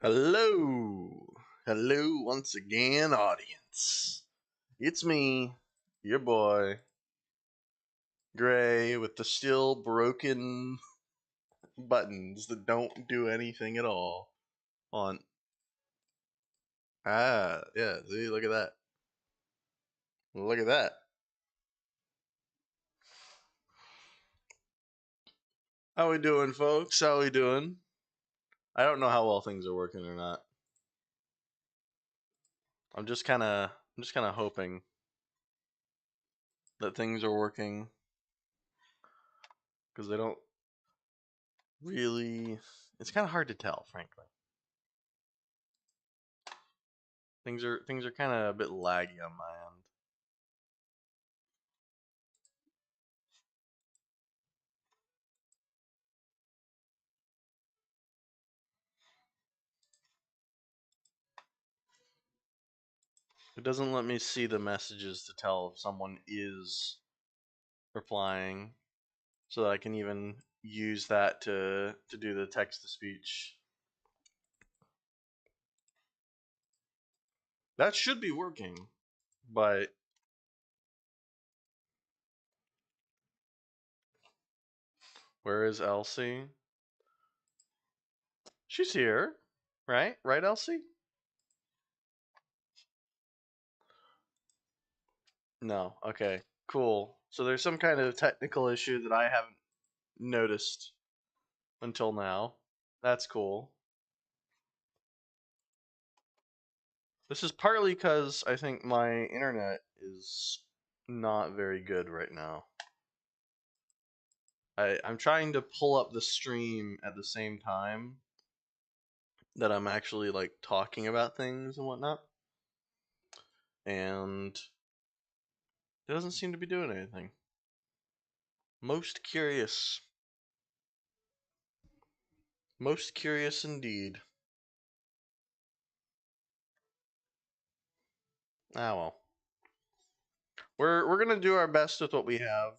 Hello. Hello once again, audience. It's me, your boy, Gray, with the still broken buttons that don't do anything at all. On. Yeah, see, look at that. Look at that. How we doing, folks? How we doing? I don't know how well things are working or not. I'm just kind of hoping that things are working because they don't really. It's kind of hard to tell, frankly. Things are kind of a bit laggy on my end. It doesn't let me see the messages to tell if someone is replying, so that I can even use that to do the text to speech. That should be working, but where is Elsie? She's here, right? Right, Elsie? No. Okay. Cool. So there's some kind of technical issue that I haven't noticed until now. That's cool. This is partly because I think my internet is not very good right now. I'm trying to pull up the stream at the same time that I'm actually like talking about things and whatnot, and it doesn't seem to be doing anything. Most curious. Most curious indeed. Ah well. We're gonna do our best with what we have.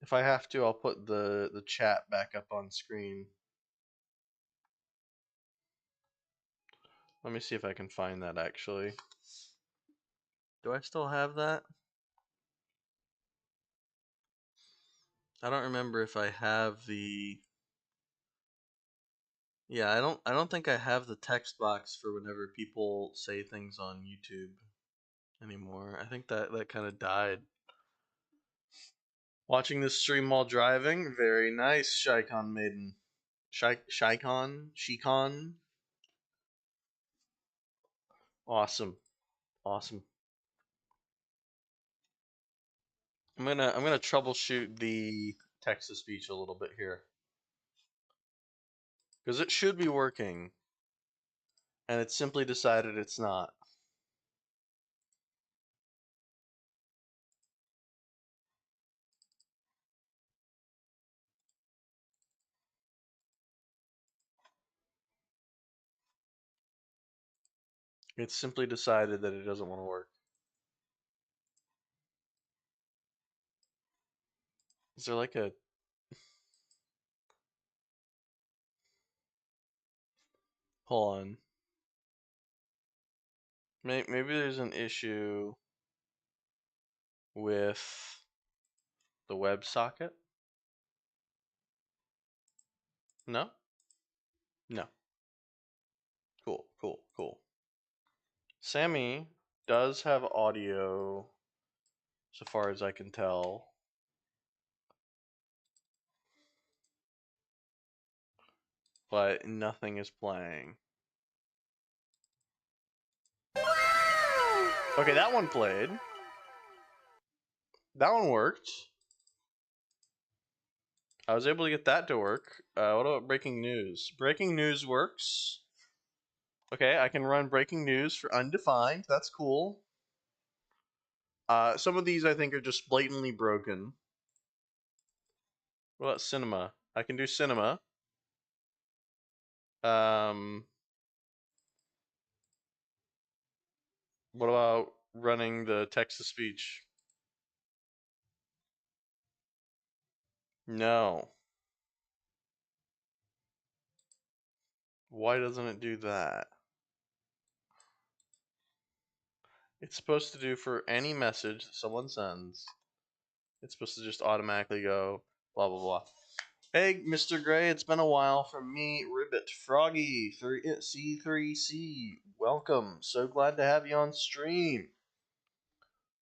If I have to, I'll put the chat back up on screen. Let me see if I can find that actually. Do I still have that? I don't remember if I have the. Yeah, I don't think I have the text box for whenever people say things on YouTube anymore. I think that kind of died. Watching this stream while driving, very nice, Shikon Maiden. Shikon? Awesome. Awesome. I'm gonna troubleshoot the text to speech a little bit here. Because it should be working. And it simply decided it's not. It simply decided that it doesn't want to work. Is there like a. Hold on. Maybe there's an issue with the WebSocket? No? No. Cool, cool, cool. Sammy does have audio, so far as I can tell. But nothing is playing. Okay, that one played. That one worked. I was able to get that to work. What about breaking news? Breaking news works. Okay, I can run breaking news for undefined. That's cool. Some of these I think are just blatantly broken. What about cinema? I can do cinema. What about running the text to speech? No. Why doesn't it do that? It's supposed to do for any message someone sends. It's supposed to just automatically go blah blah blah. Hey, Mr. Gray, it's been a while from me, Ribbit, Froggy, C3C. Welcome. So glad to have you on stream.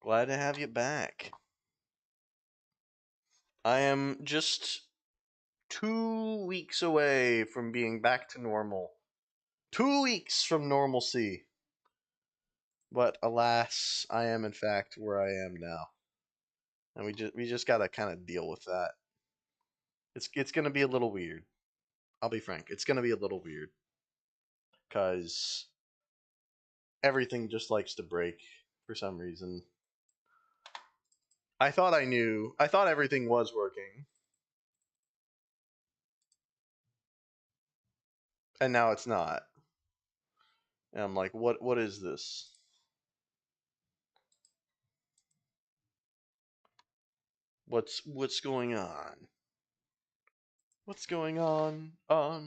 Glad to have you back. I am just 2 weeks away from being back to normal. 2 weeks from normalcy. But alas, I am in fact where I am now. And we just gotta kind of deal with that. It's gonna be a little weird. I'll be frank. It's gonna be a little weird. Cause everything just likes to break for some reason. I thought I knew. I thought everything was working. And now it's not. And I'm like, what is this? What's going on? What's going on? Oh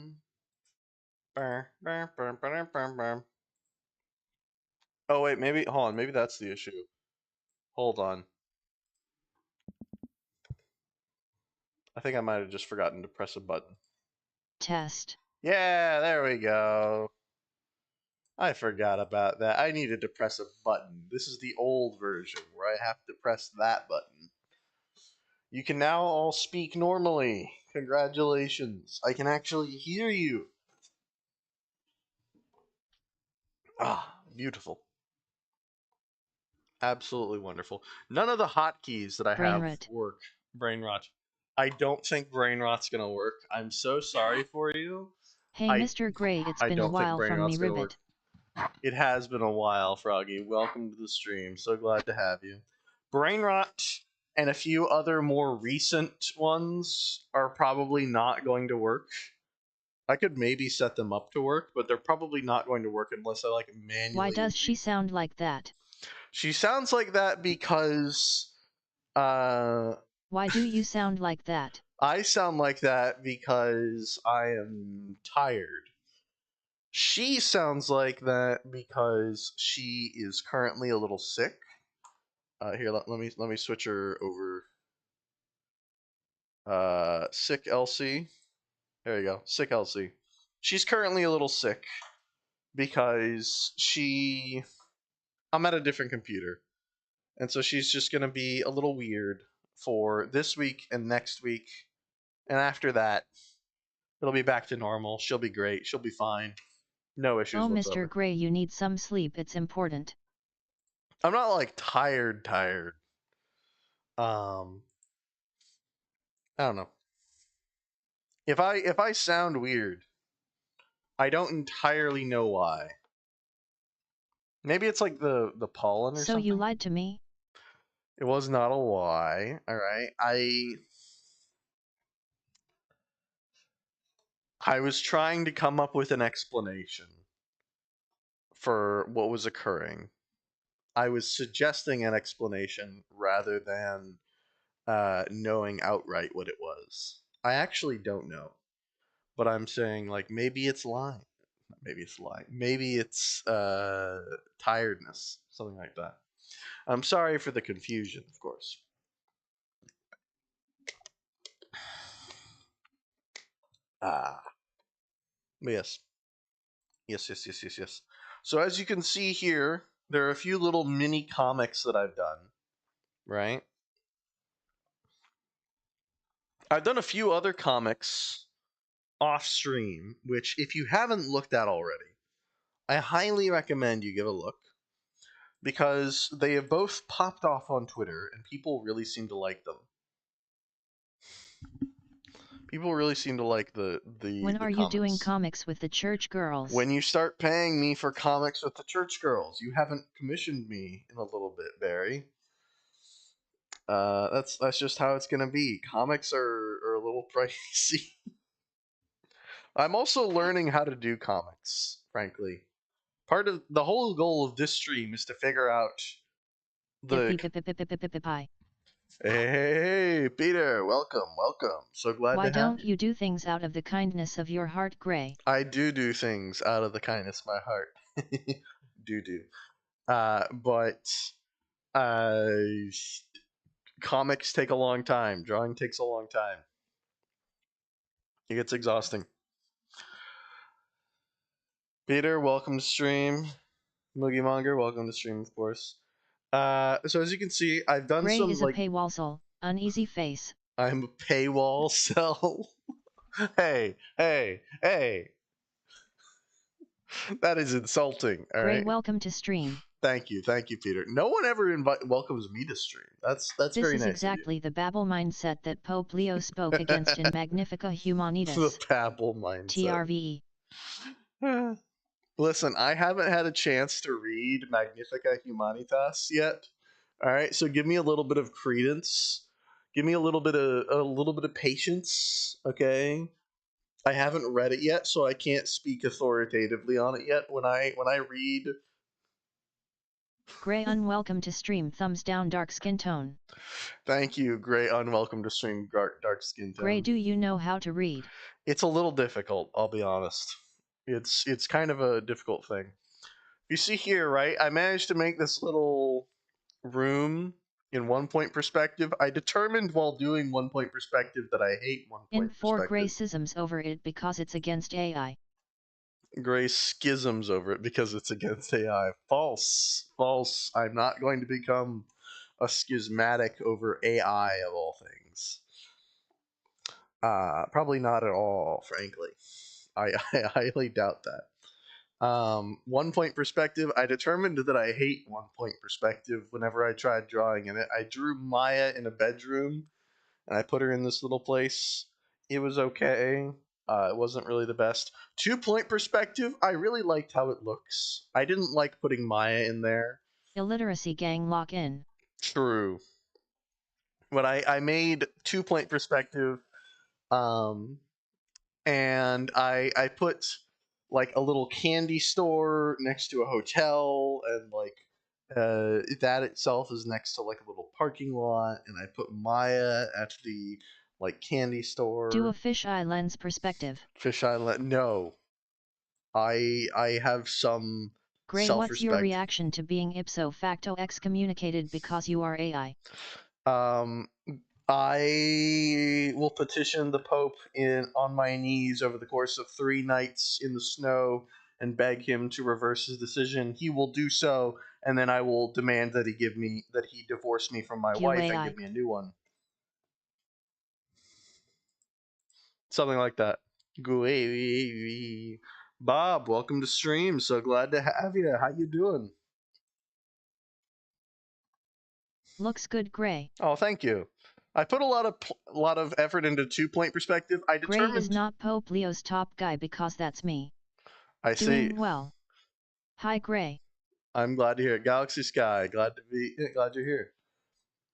wait, maybe hold on, maybe that's the issue. Hold on. I think I might have just forgotten to press a button. Test. Yeah, there we go. I forgot about that. I needed to press a button. This is the old version where I have to press that button. You can now all speak normally. Congratulations. I can actually hear you. Ah, beautiful. Absolutely wonderful. None of the hotkeys that I Brain have rot. work. Brain rot. I don't think brain rot's gonna work. I'm so sorry for you. Hey, I Mr. Gray, it's I been a don't think while brain from me, rot's gonna work. Ribbit. It has been a while, Froggy. Welcome to the stream. So glad to have you. Brain rot and a few other more recent ones are probably not going to work. I could maybe set them up to work, but they're probably not going to work unless I like manually. Why does she sound like that? She sounds like that because Why do you sound like that? I sound like that because I am tired. She sounds like that because she is currently a little sick. Here, let me switch her over. Sick Elsie. There you go. Sick Elsie. She's currently a little sick because I'm at a different computer. And so she's just going to be a little weird for this week and next week. And after that, it'll be back to normal. She'll be great. She'll be fine. No issues Oh, whatsoever. Mr. Gray, you need some sleep. It's important. I'm not like tired. I don't know. If I sound weird, I don't entirely know why. Maybe it's like the pollen or So something. you lied to me? It was not a lie. All right. I was trying to come up with an explanation for what was occurring. I was suggesting an explanation rather than knowing outright what it was. I actually don't know, but I'm saying like maybe it's lying. Maybe it's lying. Maybe it's tiredness, something like that. I'm sorry for the confusion, of course. Ah, yes. Yes. So as you can see here, there are a few little mini comics that I've done, right? I've done a few other comics off stream, which if you haven't looked at already, I highly recommend you give a look because they have both popped off on Twitter and people really seem to like them. People really seem to like When the are you doing comments. comics with the church girls? When you start paying me for comics with the church girls, you haven't commissioned me in a little bit, Barry. That's just how it's gonna be. Comics are a little pricey. I'm also learning how to do comics, frankly. Part of the whole goal of this stream is to figure out the Pie. Hey, Peter, welcome, welcome. So glad Why to have don't you. you do things out of the kindness of your heart, Gray? I do things out of the kindness of my heart. do. But uh, comics take a long time. Drawing takes a long time. It gets exhausting. Peter, welcome to stream. Moogie Monger, welcome to stream, of course. So as you can see, I've done Gray some is a like paywall soul, uneasy face. I'm a paywall cell. Hey, that is insulting. All Gray, right. welcome to stream. Thank you, Peter. No one ever welcomes me to stream. That's This very is nice of exactly the Babel mindset that Pope Leo spoke you. against in Magnifica The Humanitas. Babel mindset. TRVE. Listen, I haven't had a chance to read Magnifica Humanitas yet. All right, so give me a little bit of credence. Give me a little bit of patience, okay? I haven't read it yet, so I can't speak authoritatively on it yet. When I read, Gray, unwelcome to stream. Thumbs down, dark skin tone. thank you, Gray. Unwelcome to stream, dark skin Gray, tone. do you know how to read? It's a little difficult, I'll be honest. It's kind of a difficult thing. You see here, right? I managed to make this little room in 1 point perspective. I determined while doing 1 point perspective that I hate one In point 4 Gray perspective. schisms over it because it's against AI. Gray schisms over it because it's against AI. False. False. I'm not going to become a schismatic over AI of all things. Probably not at all, frankly. I highly doubt that. 1 point perspective. I determined that I hate 1 point perspective whenever I tried drawing in it. I drew Maya in a bedroom and I put her in this little place. It was okay. It wasn't really the best. 2 point perspective, I really liked how it looks. I didn't like putting Maya in there. Illiteracy gang lock in. True. But I made 2 point perspective, um, and I put like a little candy store next to a hotel, and like that itself is next to like a little parking lot, and I put Maya at the like candy Do a store. fisheye lens perspective. Fish Island. No, I have some Gray, self what's your respect. reaction to being ipso facto excommunicated because you are AI? Um, I will petition the Pope in on my knees over the course of 3 nights in the snow and beg him to reverse his decision. He will do so, and then I will demand that he divorce me from my wife and QAI. give me a new one. Something like that. Bob, welcome to stream. So glad to have you. How you doing? Looks good, Gray. Oh, thank you. I put a lot of effort into 2 point perspective. I Gray is determined. not Pope Leo's top guy because that's me. I see. Doing well. Hi, Gray. I'm glad to hear it. Galaxy Sky, glad you're here.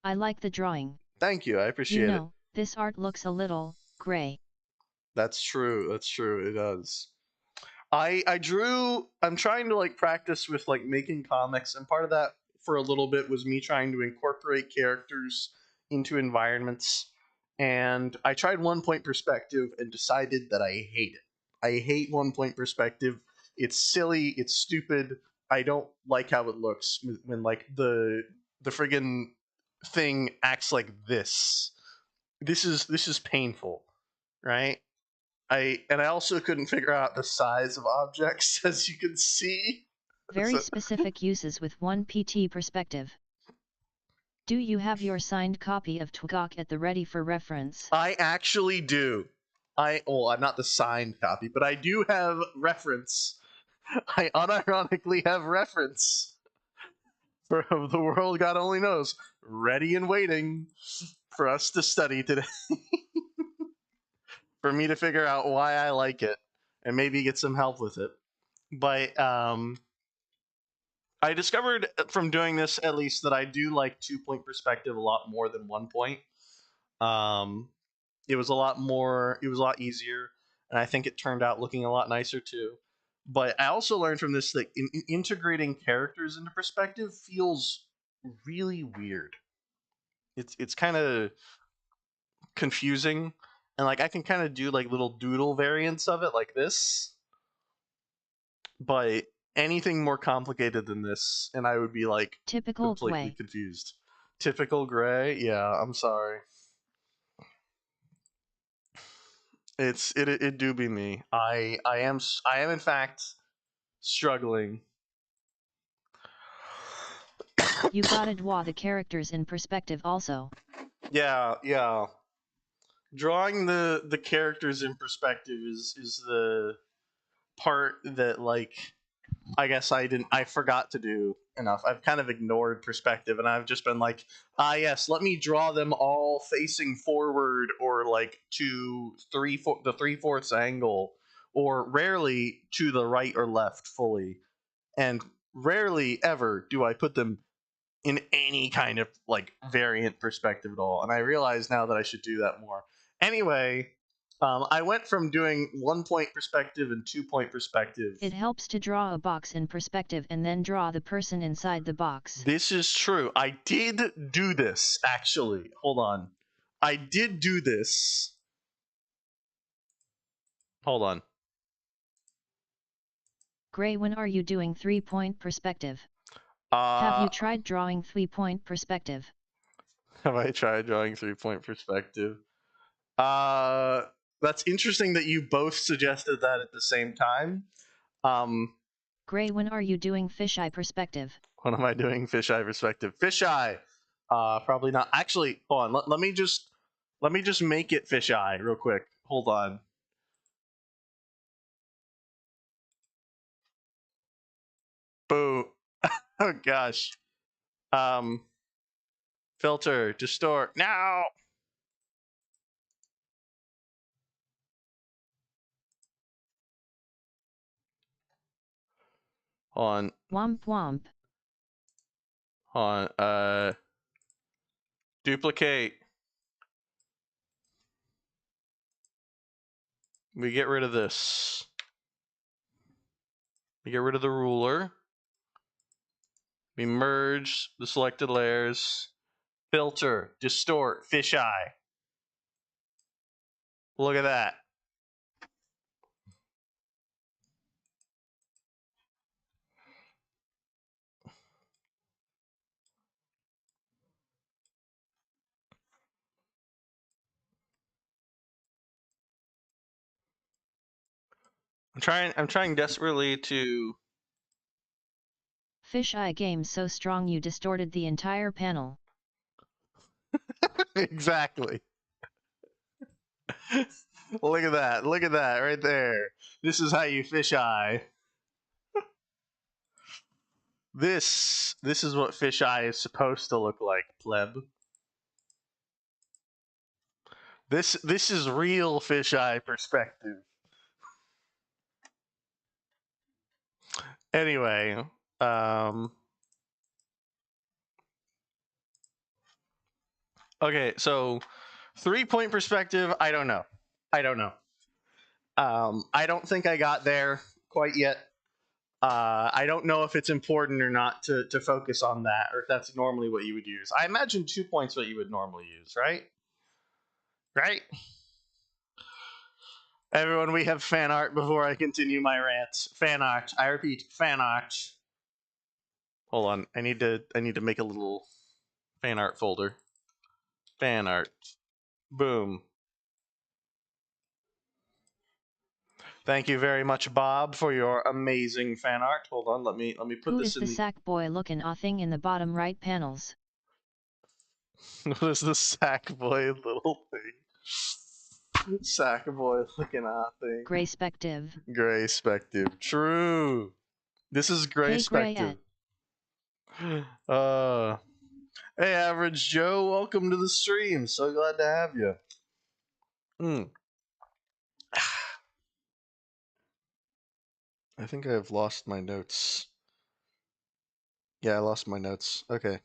I like the drawing. Thank you. I You appreciate it. know, this art looks a little gray. That's true. That's true. It does. I drew. I'm trying to like practice with like making comics, and part of that for a little bit was me trying to incorporate characters into environments. And I tried 1 point perspective and decided that I hate it. I hate 1 point perspective. It's silly. It's stupid. I don't like how it looks when like the friggin' thing acts like this. This is painful, right? I also couldn't figure out the size of objects, as you can see. Very So, specific uses with 1PT perspective. Do you have your signed copy of Twigok at the ready for reference? I actually do. I'm not the signed copy, but I do have reference. I unironically have reference for the world God only knows, ready and waiting for us to study today, for me to figure out why I like it and maybe get some help with it. But I discovered from doing this at least that I do like 2 point perspective a lot more than 1 point. Um, it was a lot more. It was a lot easier, and I think it turned out looking a lot nicer too. But I also learned from this that integrating characters into perspective feels really weird. it's kind of confusing, and like I can kind of do like little doodle variants of it like this, but anything more complicated than this, and I would be like Typical completely Gray. confused. Typical Gray, yeah. I'm sorry. It do be me. I am in fact struggling. You gotta draw the characters in perspective also. Yeah, yeah. Drawing the characters in perspective is the part that like I guess I forgot to do enough. I've kind of ignored perspective, and I've just been like, yes, let me draw them all facing forward, or like to the 3/4 angle, or rarely to the right or left fully, and rarely ever do I put them in any kind of like variant perspective at all. And I realize now that I should do that more. Anyway, I went from doing 1-point perspective and 2-point perspective. It helps to draw a box in perspective and then draw the person inside the box. This is true. I did do this, actually. Hold on. I did do this. Hold on. Gray, when are you doing 3-point perspective? Have Uh, you tried drawing 3-point perspective? have I tried drawing 3-point perspective? Uh, that's interesting that you both suggested that at the same time. Um, Gray, when are you doing fisheye perspective? What am I doing? Fisheye perspective. Fisheye. Probably not. Actually, hold on. Let me just make it fisheye real quick. Hold on. Boo. Oh gosh. Um, Filter. Distort. Now. Hold on. Womp womp. Hold on. Duplicate. We get rid of this. We get rid of the ruler. We merge the selected layers. Filter. Distort. Fisheye. Look at that. I'm trying desperately to Fisheye game so strong you distorted the entire panel. exactly. Look at that. Look at that right there. This is how you fisheye. This is what fisheye is supposed to look like, pleb. This is real fisheye perspective. Anyway, okay, so 3-point perspective, I don't know. I don't know. I don't think I got there quite yet. I don't know if it's important or not to focus on that, or if that's normally what you would use. I imagine 2 points what you would normally use, right? Right? Everyone, we have fan art before I continue my rants. Fan art. I repeat, fan art. Hold on. I need to make a little fan art folder. Fan art. Boom. Thank you very much, Bob, for your amazing fan art. Hold on, let me put Who this is in the the sack boy looking thing in the bottom right panels? what is the sack boy little thing? Sack boy looking at thing. Gray spective. Gray spective. True. This is gray Hey Grayette. spective. Uh Hey Average Joe, welcome to the stream. So glad to have you. I think I've lost my notes. Yeah, I lost my notes. Okay.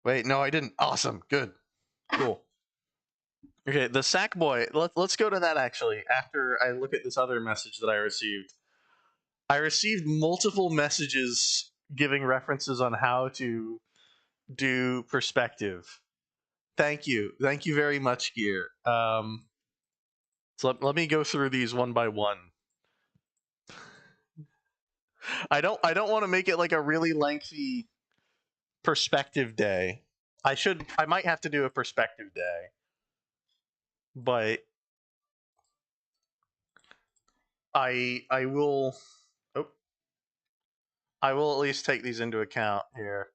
Wait, no, I didn't. Awesome. Good. Cool. Okay, the sack boy. Let's go to that actually. After I look at this other message that I received multiple messages giving references on how to do perspective. Thank you. Thank you very much, Gear. So let me go through these one by one. I don't want to make it like a really lengthy perspective day. I might have to do a perspective day. But I will oh, I will at least take these into account here.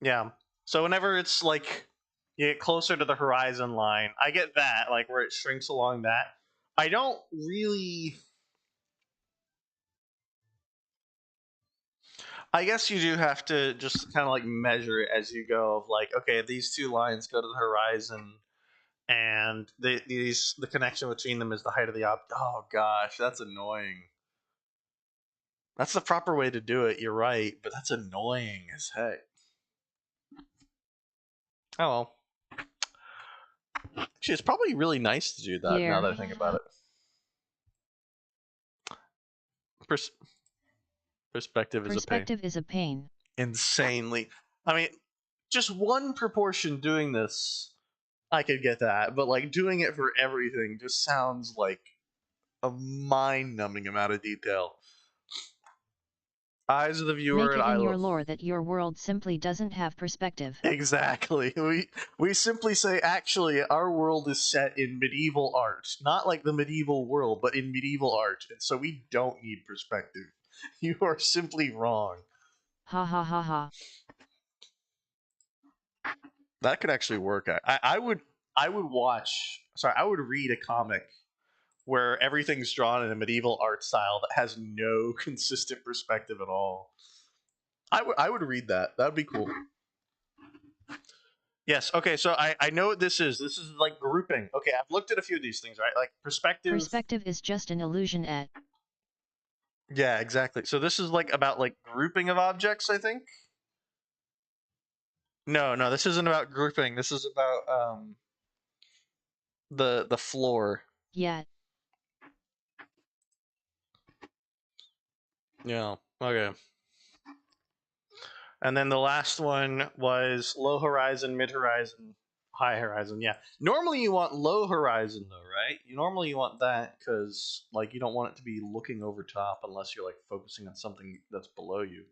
Yeah. So whenever it's like you get closer to the horizon line, I get that, like where it shrinks along that. I don't really. I guess you do have to just kind of like measure it as you go. Of like, okay, these two lines go to the horizon, and the connection between them is the height of the object. Oh gosh, that's annoying. That's the proper way to do it. You're right, but that's annoying as heck. Oh well. Actually, it's probably really nice to do that now Gear. that I think about it. Pers- perspective is a pain. Perspective is a pain. Insanely. I mean, just one proportion doing this, I could get that, but like doing it for everything just sounds like a mind-numbing amount of detail. Eyes of the viewer Make and it eye in your level. lore that your world simply doesn't have perspective. Exactly. We simply say actually our world is set in medieval art, not like the medieval world, but in medieval art, and so we don't need perspective. You are simply wrong. Ha ha ha ha. That could actually work. I would watch. Sorry, I would read a comic where everything's drawn in a medieval art style that has no consistent perspective at all. I would read that. That would be cool. Yes. Okay. So I know what this is. This is like grouping. Okay. I've looked at a few of these things, right? Like perspective. Perspective is just an illusion at. Yeah. Exactly. So this is like about like grouping of objects. I think. No. No. This isn't about grouping. This is about the floor. Yet. Yeah. Okay. And then the last one was low horizon, mid horizon, high horizon. Yeah. Normally you want low horizon though, right? You want that because like you don't want it to be looking over top unless you're like focusing on something that's below you.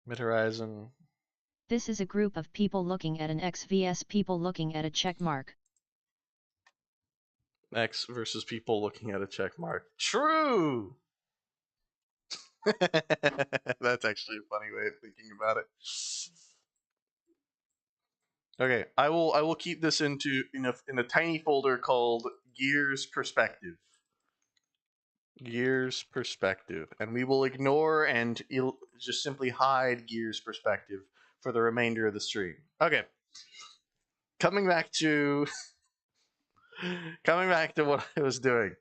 Mid horizon, This is a group of people looking at an X vs people looking at a check mark. X versus people looking at a check mark. True. That's actually a funny way of thinking about it. Okay, I will keep this in a tiny folder called Gears Perspective. Gears Perspective, and we will ignore and just simply hide Gears Perspective for the remainder of the stream. Okay, coming back to coming back to what I was doing.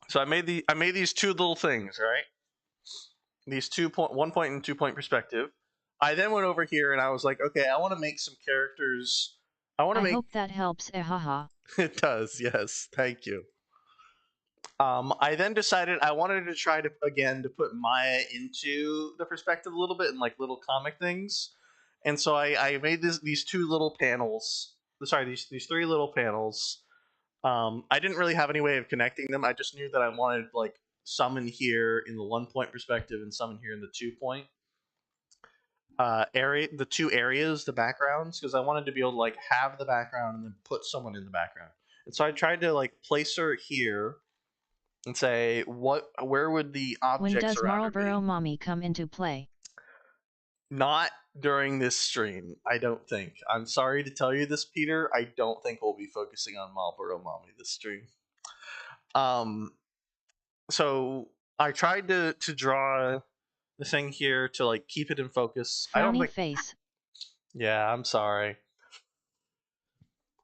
So I made these two little things, right? These 1 point and 2 point perspective. I then went over here and I was like, okay, I want to make some characters. I want to I make hope that helps. Haha. it does. Yes, thank you. I then decided I wanted to try to again to put Maya into the perspective a little bit and like little comic things, and so I made these two little panels. Sorry, these three little panels. I didn't really have any way of connecting them. I just knew that I wanted like some in here in the 1 point perspective and some in here in the 2 point area, the two areas, the backgrounds, because I wanted to be able to like have the background and then put someone in the background. And so I tried to like place her here and say where would the When objects does around her be? Marlboro Mommy come into play? Not during this stream, I don't think. I'm sorry to tell you this, Peter. I don't think we'll be focusing on Marlboro Mommy this stream. Um, so I tried to draw the thing here to like keep it in focus. I don't Frowny think. face. Yeah, I'm sorry.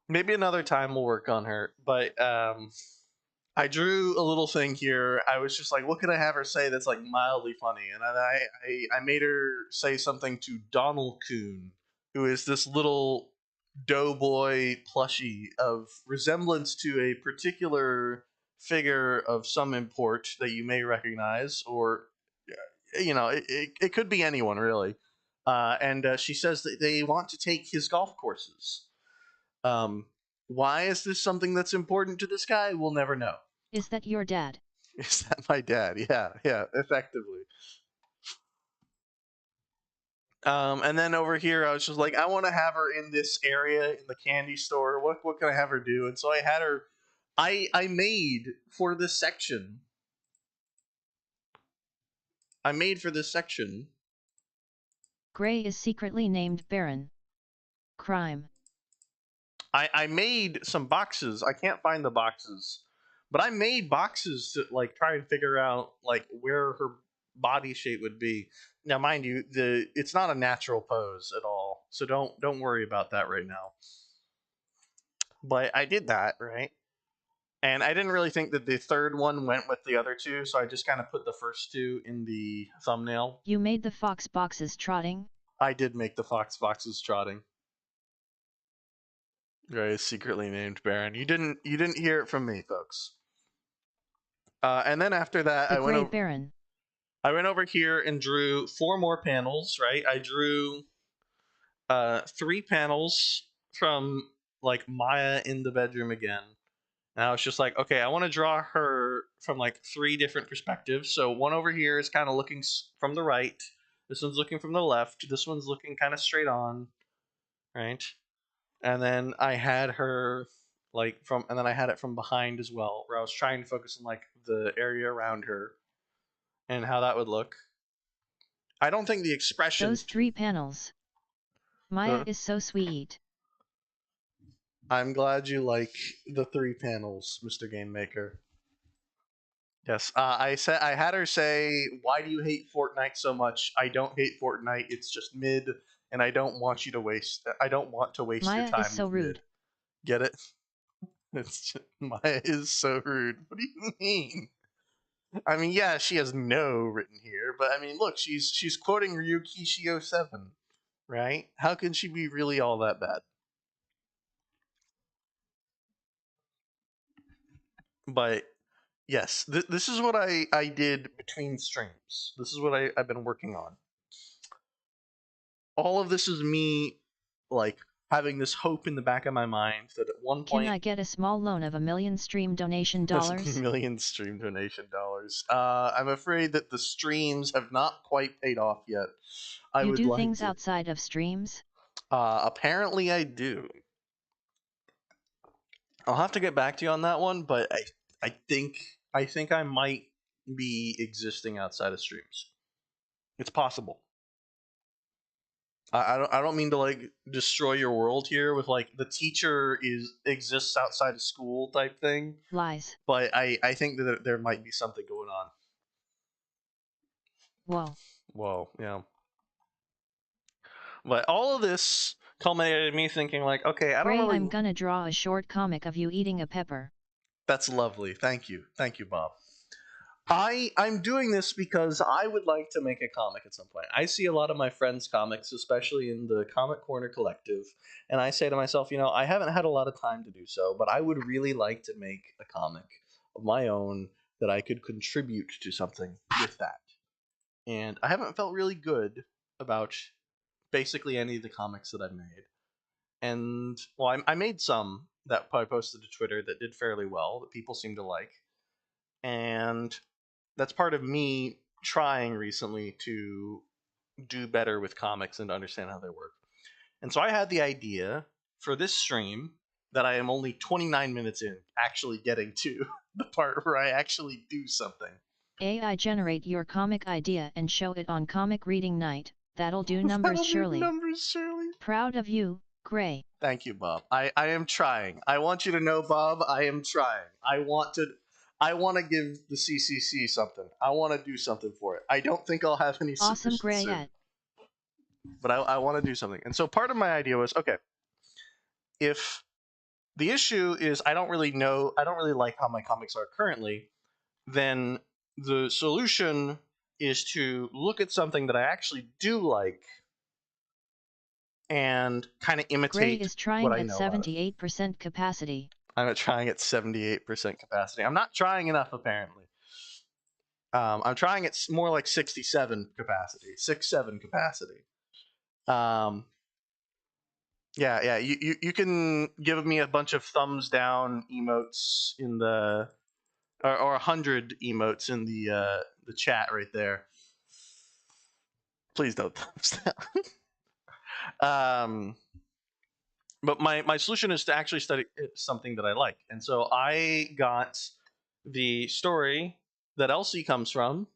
Maybe another time we'll work on her, but I drew a little thing here. I was just like, what could I have her say that's like mildly funny? And I made her say something to Donald Coon, who is this little doughboy plushie of resemblance to a particular figure of some import that you may recognize, or it could be anyone really. And she says that they want to take his golf courses. Um, why is this something that's important to this guy? We'll never know. Is that your dad? Is that my dad? Yeah, yeah, effectively. And then over here, I was just like, I want to have her in this area in the candy store. What can I have her do? And so I had her. I made for this section. I made for this section. Gray is secretly named Baron. Crime. I made some boxes. I can't find the boxes, but I made boxes to like try and figure out like where her body shape would be. Now, mind you, it's not a natural pose at all, so don't worry about that right now. But I did that, right? And I didn't really think that the third one went with the other two, so I just kind of put the first two in the thumbnail. You made the fox boxes trotting? I did make the fox boxes trotting. Very secretly named Baron. You didn't hear it from me, folks. And then after that, The Gray Baron. I went over here and drew 4 more panels. Right, I drew 3 panels from like Maya in the bedroom again. And I was just like, okay, I want to draw her from like 3 different perspectives. So one over here is kind of looking from the right. This one's looking from the left. This one's looking kind of straight on, right? And then I had her and then I had it from behind as well, where I was trying to focus on like the area around her and how that would look. I don't think the expression. Those 3 panels. Maya is so sweet. I'm glad you like the 3 panels, Mr. Game Maker. Yes, I had her say, "Why do you hate Fortnite so much?" I don't hate Fortnite. It's just mid, and I don't want you to waste. I don't want to waste your Maya time is so with rude. mid. Get it? Maya is so rude. What do you mean? I mean, yeah, she has no written here, but I mean, look, she's quoting Ryukishi 07, right? How can she be really all that bad? But yes, this is what I did between streams. This is what I've been working on. All of this is me, like, having this hope in the back of my mind that at one Can point. I get a small loan of $1 million stream donation dollars? $1 million stream donation dollars. I'm afraid that the streams have not quite paid off yet. I You would do like things to. outside of streams? Apparently, I do. I'll have to get back to you on that one, but I think I might be existing outside of streams. It's possible. I don't mean to like destroy your world here with like the teacher exists outside of school type thing, Lies. but I think that there might be something going on. Whoa. Whoa, yeah. But all of this culminated in me thinking like, okay, I don't Gray, really. I'm gonna draw a short comic of you eating a pepper. That's lovely. Thank you, Bob. I'm doing this because I would like to make a comic at some point. I see a lot of my friends' comics, especially in the Comic Corner Collective, and I say to myself, I haven't had a lot of time to do so, but I would really like to make a comic of my own that I could contribute to something with that. And I haven't felt really good about basically any of the comics that I've made. And, well, I made some that I posted to Twitter that did fairly well, that people seem to like. And that's part of me trying recently to do better with comics and to understand how they work. And so I had the idea for this stream that I am only 29 minutes in actually getting to the part where I actually do something. AI generate your comic idea and show it on comic reading night. That'll do numbers, That'll do Shirley. numbers, Shirley. Proud of you, Gray. Thank you, Bob. I am trying. I want you to know, Bob, I am trying. I want to give the CCC something. I want to do something for it. I don't think I'll have any Awesome, submissions soon, Grayette. but I want to do something. And so part of my idea was, okay, if the issue is I don't really like how my comics are currently, then the solution is to look at something that I actually do like and kind of Gray imitate is what trying I at know about it. 78% capacity. I'm trying at 78% capacity. I'm not trying enough, apparently. I'm trying at more like 67 capacity, 6-7 capacity. Um, yeah. You can give me a bunch of thumbs down emotes in the or 100 emotes in the chat right there. Please don't thumbs down. But my solution is to actually study something that I like, and so I got the story that Elsie comes from.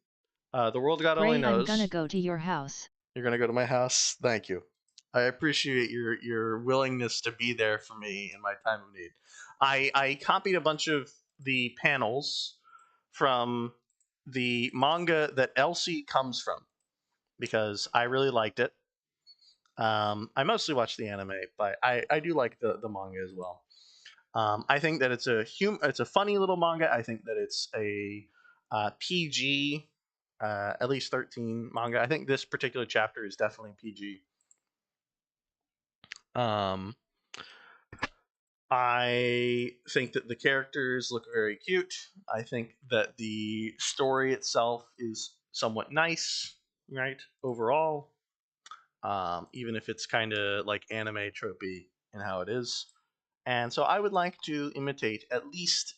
The world God only Gray, I'm gonna knows. go to your house. You're gonna go to my house. Thank you. I appreciate your willingness to be there for me in my time of need. I copied a bunch of the panels from the manga that Elsie comes from because I really liked it. I mostly watch the anime, but I do like the manga as well. I think that it's a funny little manga. I think that it's a PG, at least 13 manga. I think this particular chapter is definitely PG. Um, I think that the characters look very cute. I think that the story itself is somewhat nice, right? Overall, even if it's kind of like anime tropey in how it is. And so I would like to imitate at least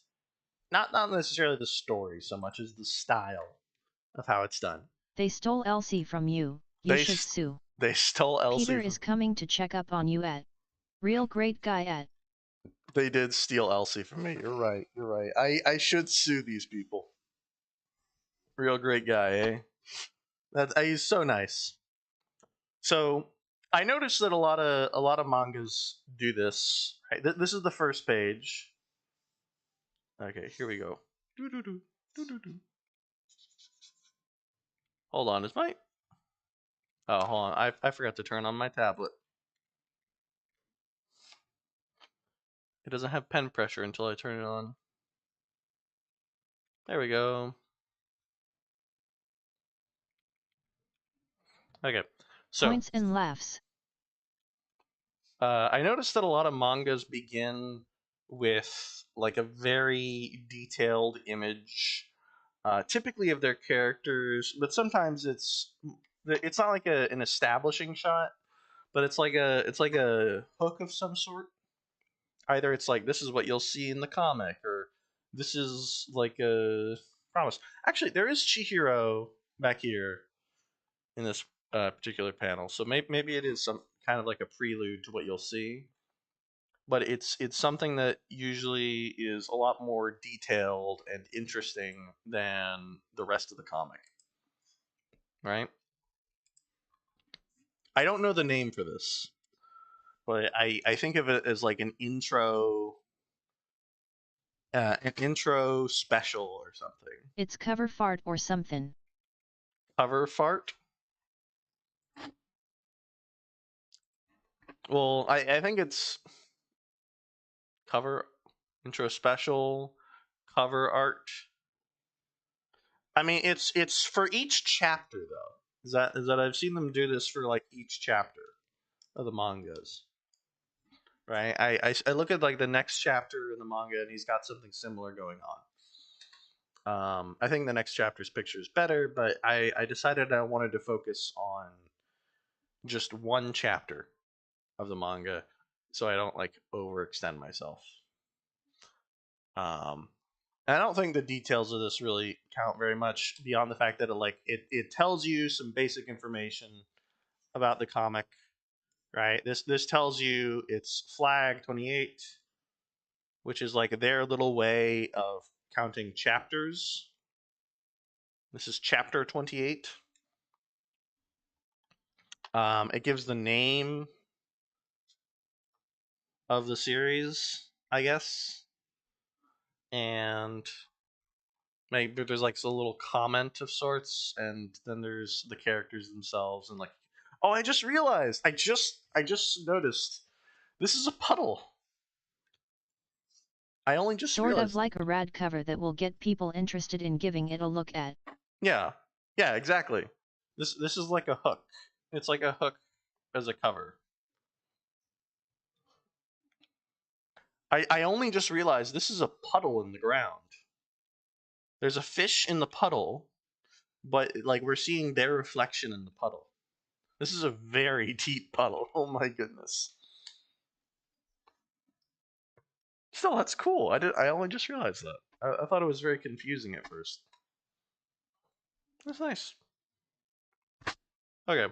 not necessarily the story so much as the style of how it's done. They stole Elsie from you, you They should sue. they stole Elsie Peter from. is coming to check up on you at. Real great guy at. They did steal Elsie from me. You're right. You're right. I should sue these people. Real great guy, eh? He's so nice. So I noticed that a lot of mangas do this. Right? This is the first page. Okay, here we go. Doo-doo-doo, doo-doo-doo. Hold on, is my oh hold on. I forgot to turn on my tablet. It doesn't have pen pressure until I turn it on. There we go. Okay, so Points and laughs. I noticed that a lot of mangas begin with like a very detailed image, typically of their characters, but sometimes it's not like an establishing shot, but it's like a hook of some sort. Either it's like this is what you'll see in the comic, or this is like a promise. Actually, there is Chihiro back here in this particular panel, so maybe it is some kind of like a prelude to what you'll see. But it's something that usually is a lot more detailed and interesting than the rest of the comic, right? I don't know the name for this, but I think of it as like an intro special or something. It's cover fart or something. Cover fart. Well, I think it's cover intro special cover art. I mean, it's for each chapter though. Is that I've seen them do this for like each chapter of the mangas, right? I look at like the next chapter in the manga and he's got something similar going on. I think the next chapter's picture is better, but I decided I wanted to focus on just one chapter of the manga so I don't like overextend myself. Um, and I don't think the details of this really count very much beyond the fact that it tells you some basic information about the comic, right? This tells you it's flag 28, which is like their little way of counting chapters. This is chapter 28. It gives the name of the series, I guess, and maybe there's like a little comment of sorts, and then there's the characters themselves, and like, oh, I just realized, I just noticed, this is a puddle. I only just Sort of realized. like a rad cover that will get people interested in giving it a look at. Yeah, yeah, exactly. This is like a hook. It's like a hook as a cover. I only just realized this is a puddle in the ground. There's a fish in the puddle, but like we're seeing their reflection in the puddle. This is a very deep puddle. Oh my goodness. Still, that's cool. I only just realized that. I thought it was very confusing at first. That's nice. Okay.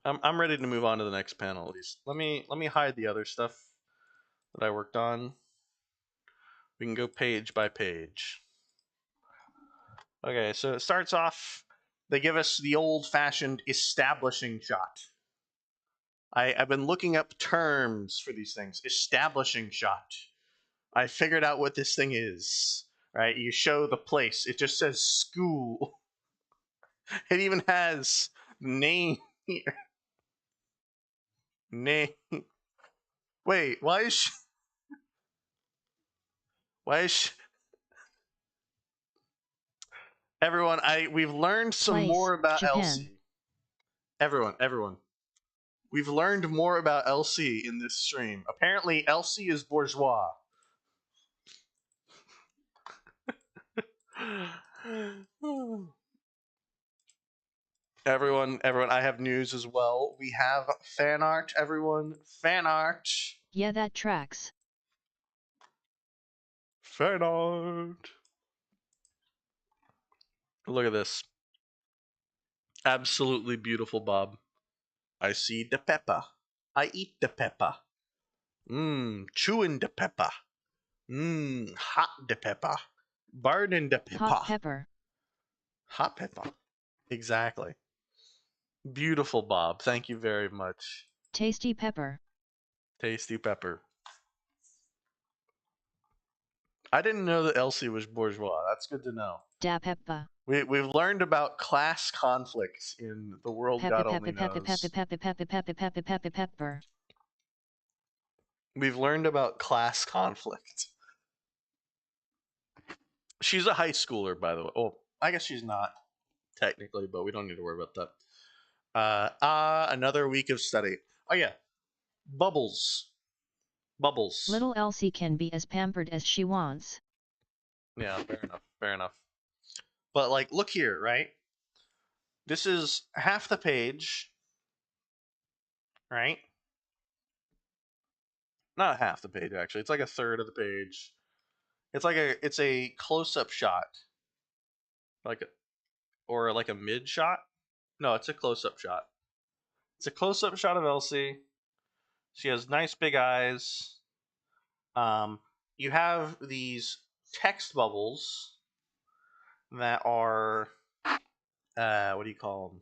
I'm ready to move on to the next panel at least. Let me hide the other stuff that I worked on. We can go page by page. Okay, so it starts off. They give us the old-fashioned establishing shot. I've been looking up terms for these things. Establishing shot. I figured out what this thing is. Right? You show the place. It just says school. It even has name here. Name. Wait, why is she, everyone? We've learned some Place, more about Japan. Elsie. Everyone. We've learned more about Elsie in this stream. Apparently, Elsie is bourgeois. everyone, I have news as well. We have fan art, everyone. Fan art. Yeah, that tracks. Fan art. Look at this. Absolutely beautiful, Bob. I see the pepper. I eat the pepper. Chewing the pepper. Hot the pepper. Burning the Hot pepper. pepper. Hot pepper. Exactly. Beautiful, Bob. Thank you very much. Tasty pepper. Tasty pepper. I didn't know that Elsie was bourgeois. That's good to know. Da peppa. We've learned about class conflicts in the world Peppa God only peppa peppa peppa knows. peppa peppa peppa peppa peppa pepper. We've learned about class conflict. She's a high schooler, by the way. Oh, I guess she's not technically, but we don't need to worry about that. Another week of study. Oh yeah, bubbles, bubbles. Little Elsie can be as pampered as she wants. Yeah, fair enough. Fair enough. But like, look here, right? This is half the page, right? Not half the page actually. It's like a third of the page. It's a close up shot, like a, or like a mid shot. No, it's a close up shot. It's a close up shot of Elsie. She has nice big eyes. Um, you have these text bubbles that are what do you call them?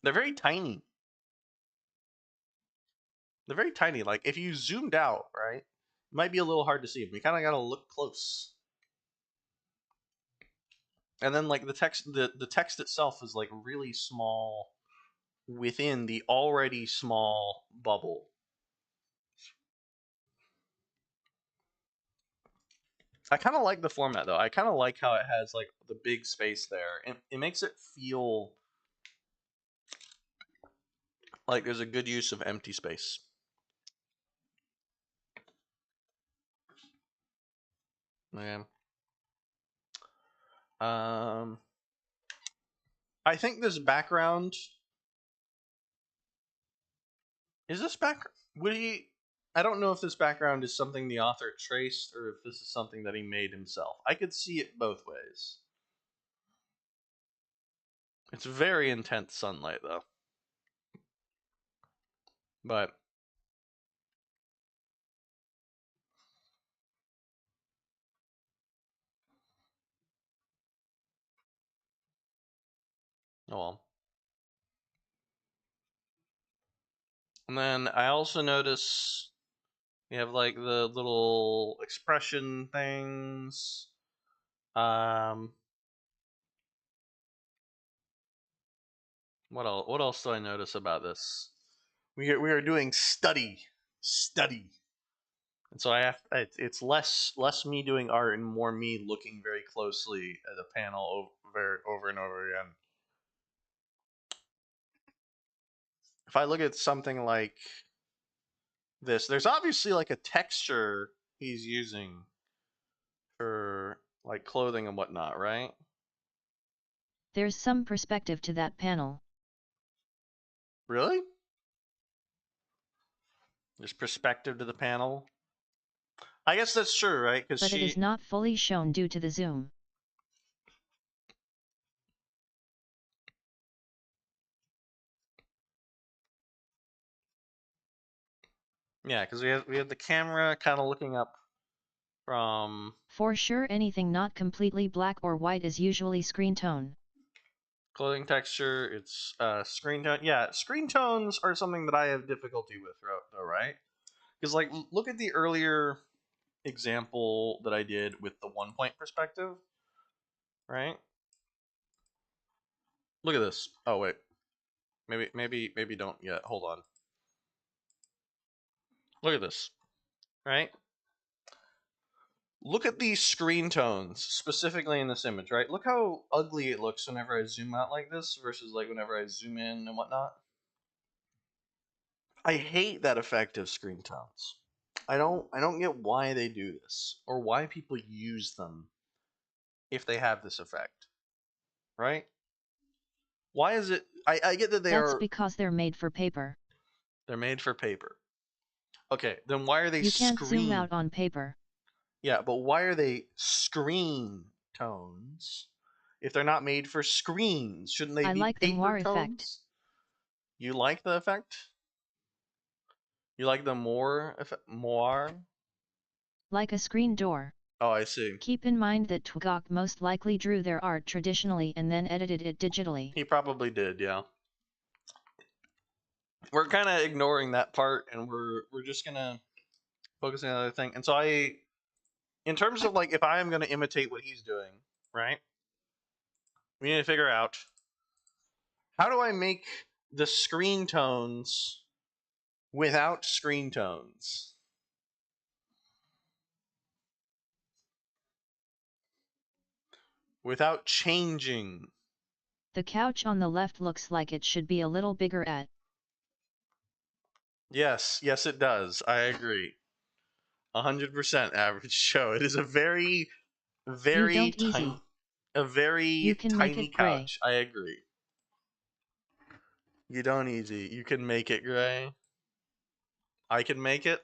They're very tiny. They're very tiny. Like if you zoomed out, right, it might be a little hard to see them. You kind of gotta look close. And then like the text itself is like really small within the already small bubble. I kind of like the format though. I kind of like how it has like the big space there. It makes it feel like there's a good use of empty space. Okay. Um, I think this background is this back. Would he? I don't know if this background is something the author traced or if this is something that he made himself. I could see it both ways. It's very intense sunlight though. But oh well. And then I also notice we have like the little expression things. Um, What else do I notice about this? We are doing study, and so I have it's less me doing art and more me looking very closely at a panel over and over again. If I look at something like this. There's obviously like a texture he's using for like clothing and whatnot, right? There's some perspective to that panel. Really? There's perspective to the panel. I guess that's true, right? Because But it is she, not fully shown due to the zoom. yeah, because we have the camera kind of looking up from For sure anything not completely black or white is usually screen tone. clothing texture. It's screen tone. Yeah, screen tones are something that I have difficulty with, though, right? Because like, look at the earlier example that I did with the 1 point perspective, right? Look at this. Oh wait, maybe don't yet. Hold on. Look at this, right? Look at these screen tones specifically in this image, right? Look how ugly it looks whenever I zoom out like this versus like whenever I zoom in and whatnot. I hate that effect of screen tones. I don't get why they do this or why people use them if they have this effect, right? Why is it I get that That's because they're made for paper. they're made for paper. Okay, then why are they You can't zoom screen? out on paper. Yeah, but why are they screen tones if they're not made for screens? Shouldn't they I be like the paper noir effect. tones? You like the effect? You like the more effect? More? Like a screen door. Oh, I see. Keep in mind that Twigok most likely drew their art traditionally and then edited it digitally. He probably did, yeah. We're kind of ignoring that part, and we're just gonna focus on the other thing. And so in terms of like, if I am gonna imitate what he's doing, right? We need to figure out how do I make the screen tones without screen tones, without changing. The couch on the left looks like it should be a little bigger at. Yes, it does. I agree. 100% average show. It is a very, You very don't tiny, easy. a You very can make tiny it gray. couch. I agree. You don't easy. You can make it gray. I can make it.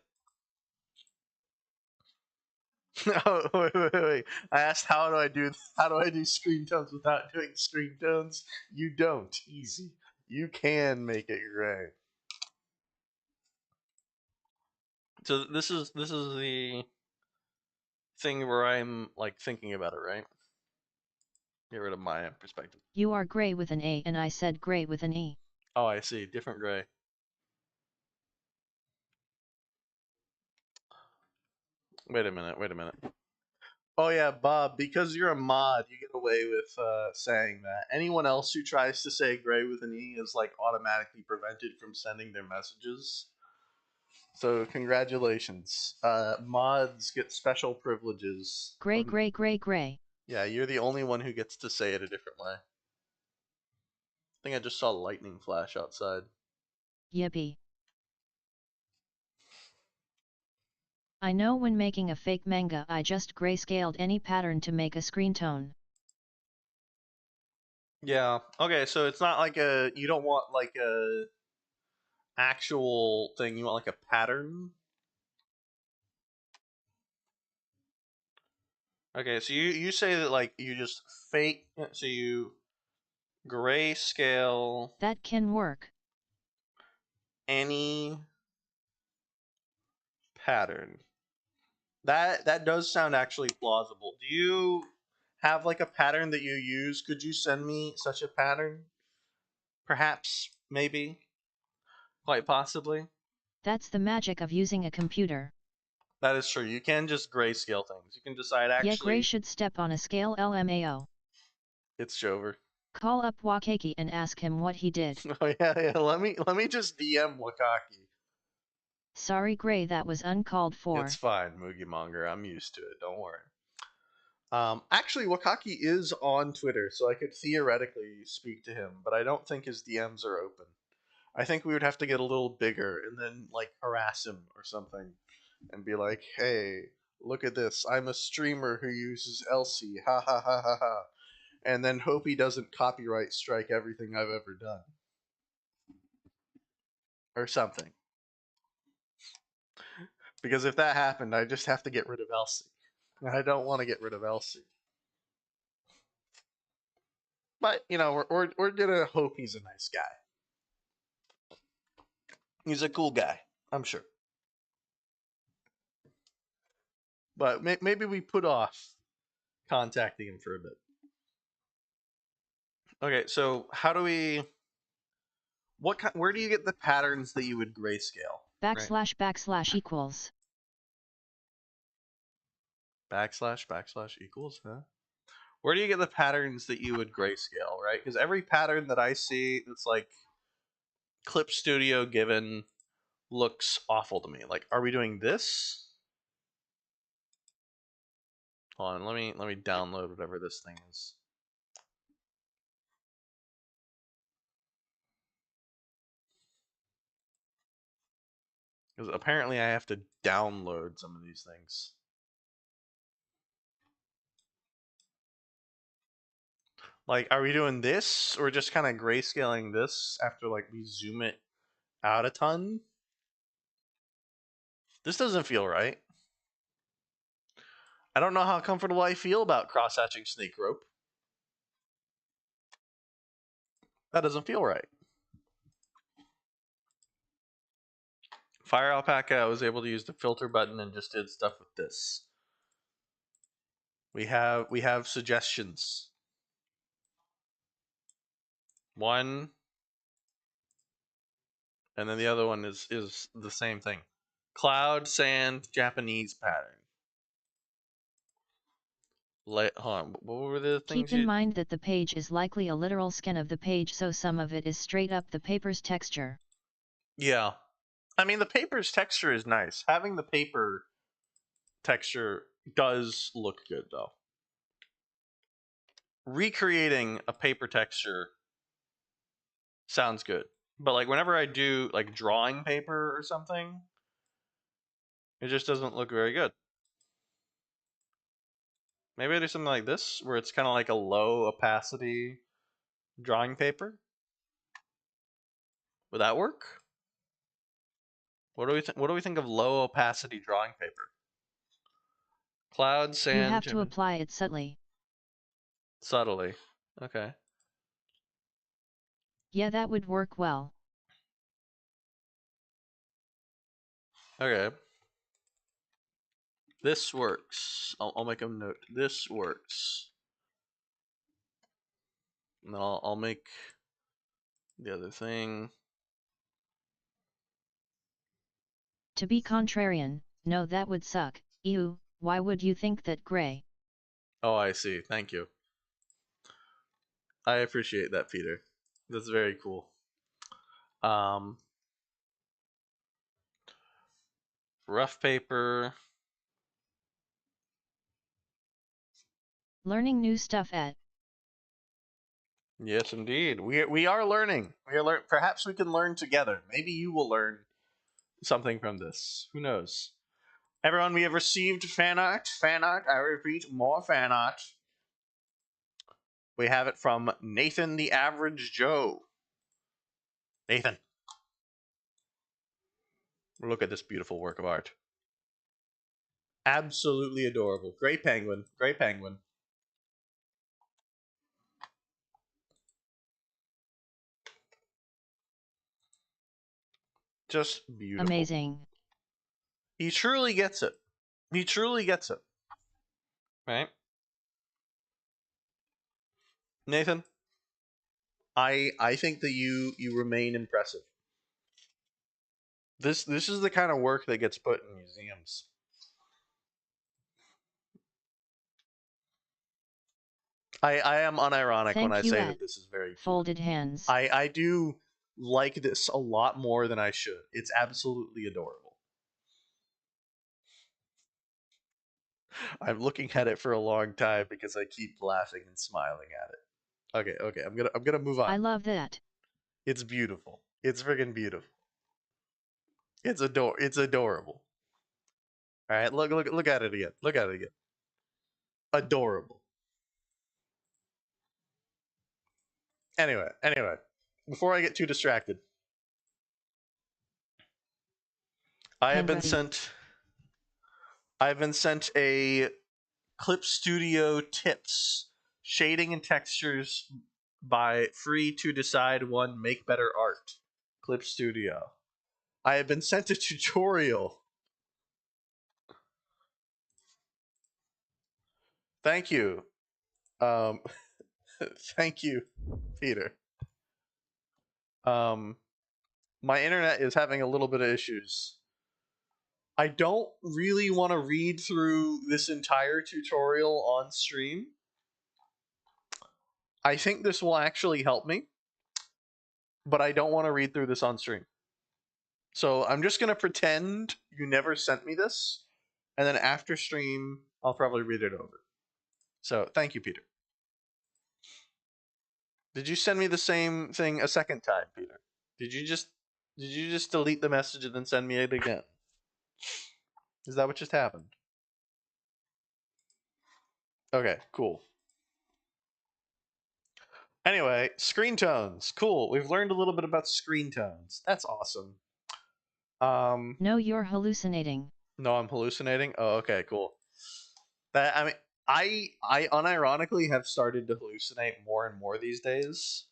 Oh, wait. I asked how do I do screen tones without doing screen tones? You don't easy. You can make it gray. So this is the thing where I'm like thinking about it, right? Get rid of my perspective. You are gray with an A and I said gray with an E. Oh, I see. Different gray. Wait a minute. Wait a minute. Oh yeah, Bob. Because you're a mod, you get away with saying that. Anyone else who tries to say gray with an E is like automatically prevented from sending their messages. So congratulations. Mods get special privileges. Gray, gray, gray, gray. Yeah, you're the only one who gets to say it a different way. I think I just saw lightning flash outside. Yippee. I know when making a fake manga I just grayscaled any pattern to make a screen tone. Yeah. Okay, so it's not like you don't want like a actual thing, you want like a pattern. Okay, so you say that like you just fake so you grayscale That can work. any pattern. That does sound actually plausible. Do you have like a pattern that you use? Could you send me such a pattern? Perhaps, maybe, quite possibly. That's the magic of using a computer. That is true. You can just grayscale things. You can decide Yeah, gray actually should step on a scale LMAO. it's Jover. Call up Wakaki and ask him what he did. Oh yeah. Let me just DM Wakaki. Sorry Gray, that was uncalled It's for. fine, Moogie Monger. I'm used to it. Don't worry. Actually, Wakaki is on Twitter, so I could theoretically speak to him, but I don't think his DMs are open. I think we would have to get a little bigger and then like harass him or something and be like, "Hey, look at this. I'm a streamer who uses Elsie. Ha ha ha ha ha." And then hope he doesn't copyright strike everything I've ever done or something. Because if that happened, I just have to get rid of Elsie. And I don't want to get rid of Elsie. But, you know, we're going to hope he's a nice guy. He's a cool guy, I'm sure. But maybe we put off contacting him for a bit. Okay, so how do we? Where do you get the patterns that you would grayscale? Right. \\\/ equals. \\/ equals, huh? Where do you get the patterns that you would grayscale, right? Because every pattern that I see that's like Clip Studio given looks awful to me. Like, are we doing this? Hold on, let me download whatever this thing is. Because apparently I have to download some of these things. Like, are we doing this or just kind of grayscaling this after like we zoom it out a ton? This doesn't feel right. I don't know how comfortable I feel about cross-hatching snake rope. That doesn't feel right. Fire Alpaca, I was able to use the filter button and just did stuff with this. We have suggestions. One, and then the other one is the same thing. Cloud, sand, Japanese pattern. Hold on, what were the things Keep in mind that the page is likely a literal scan of the page, so some of it is straight up the paper's texture. Yeah. I mean, the paper's texture is nice. Having the paper texture does look good, though. Recreating a paper texture sounds good. But like whenever I do like drawing paper or something, it just doesn't look very good. Maybe I do something like this, where it's kind of like a low opacity drawing paper. Would that work? What do we think of low opacity drawing paper? Cloud, You sand, have to apply it subtly. subtly. Okay. Yeah, that would work well. Okay. This works. I'll make a note. This works. And I'll make the other thing. To be contrarian, no, that would suck. Ew, why would you think that, Gray? Oh, I see. Thank you. I appreciate that, Peter. That's very cool. Um, rough paper. Learning new stuff at. Yes, indeed. We are learning. Perhaps we can learn together. Maybe you will learn something from this. Who knows? Everyone, we have received fan art. Fan art. I repeat, more fan art. We have it from Nathan the Average Joe. Nathan, look at this beautiful work of art. Absolutely adorable. Gray penguin. Gray penguin. Just beautiful. Amazing. He truly gets it. He truly gets it. Right? Nathan, I think that you remain impressive. This is the kind of work that gets put in museums. I am unironic when I Thank you say at. that this is very cute. Folded hands. I do like this a lot more than I should. It's absolutely adorable. I'm looking at it for a long time because I keep laughing and smiling at it. Okay, I'm gonna move on. I love that. It's beautiful. It's freaking beautiful. It's adorable. All right, look at it again. Look at it again. Adorable. Anyway, before I get too distracted, I have Pen been ready. sent I've been sent a Clip Studio tips shading and textures by free to decide one make better art. Clip Studio. I have been sent a tutorial. Thank you. Um thank you, Peter. Um my internet is having a little bit of issues. I don't really want to read through this entire tutorial on stream. I think this will actually help me, but I don't want to read through this on stream. So I'm just going to pretend you never sent me this, and then after stream, I'll probably read it over. So thank you, Peter. Did you send me the same thing a second time, Peter? Did you just delete the message and then send me it again? Is that what just happened? Okay, cool. Anyway, screen tones. Cool. We've learned a little bit about screen tones. That's awesome. No, you're hallucinating. No, I'm hallucinating. Oh, okay, cool. That I mean, I unironically have started to hallucinate more and more these days.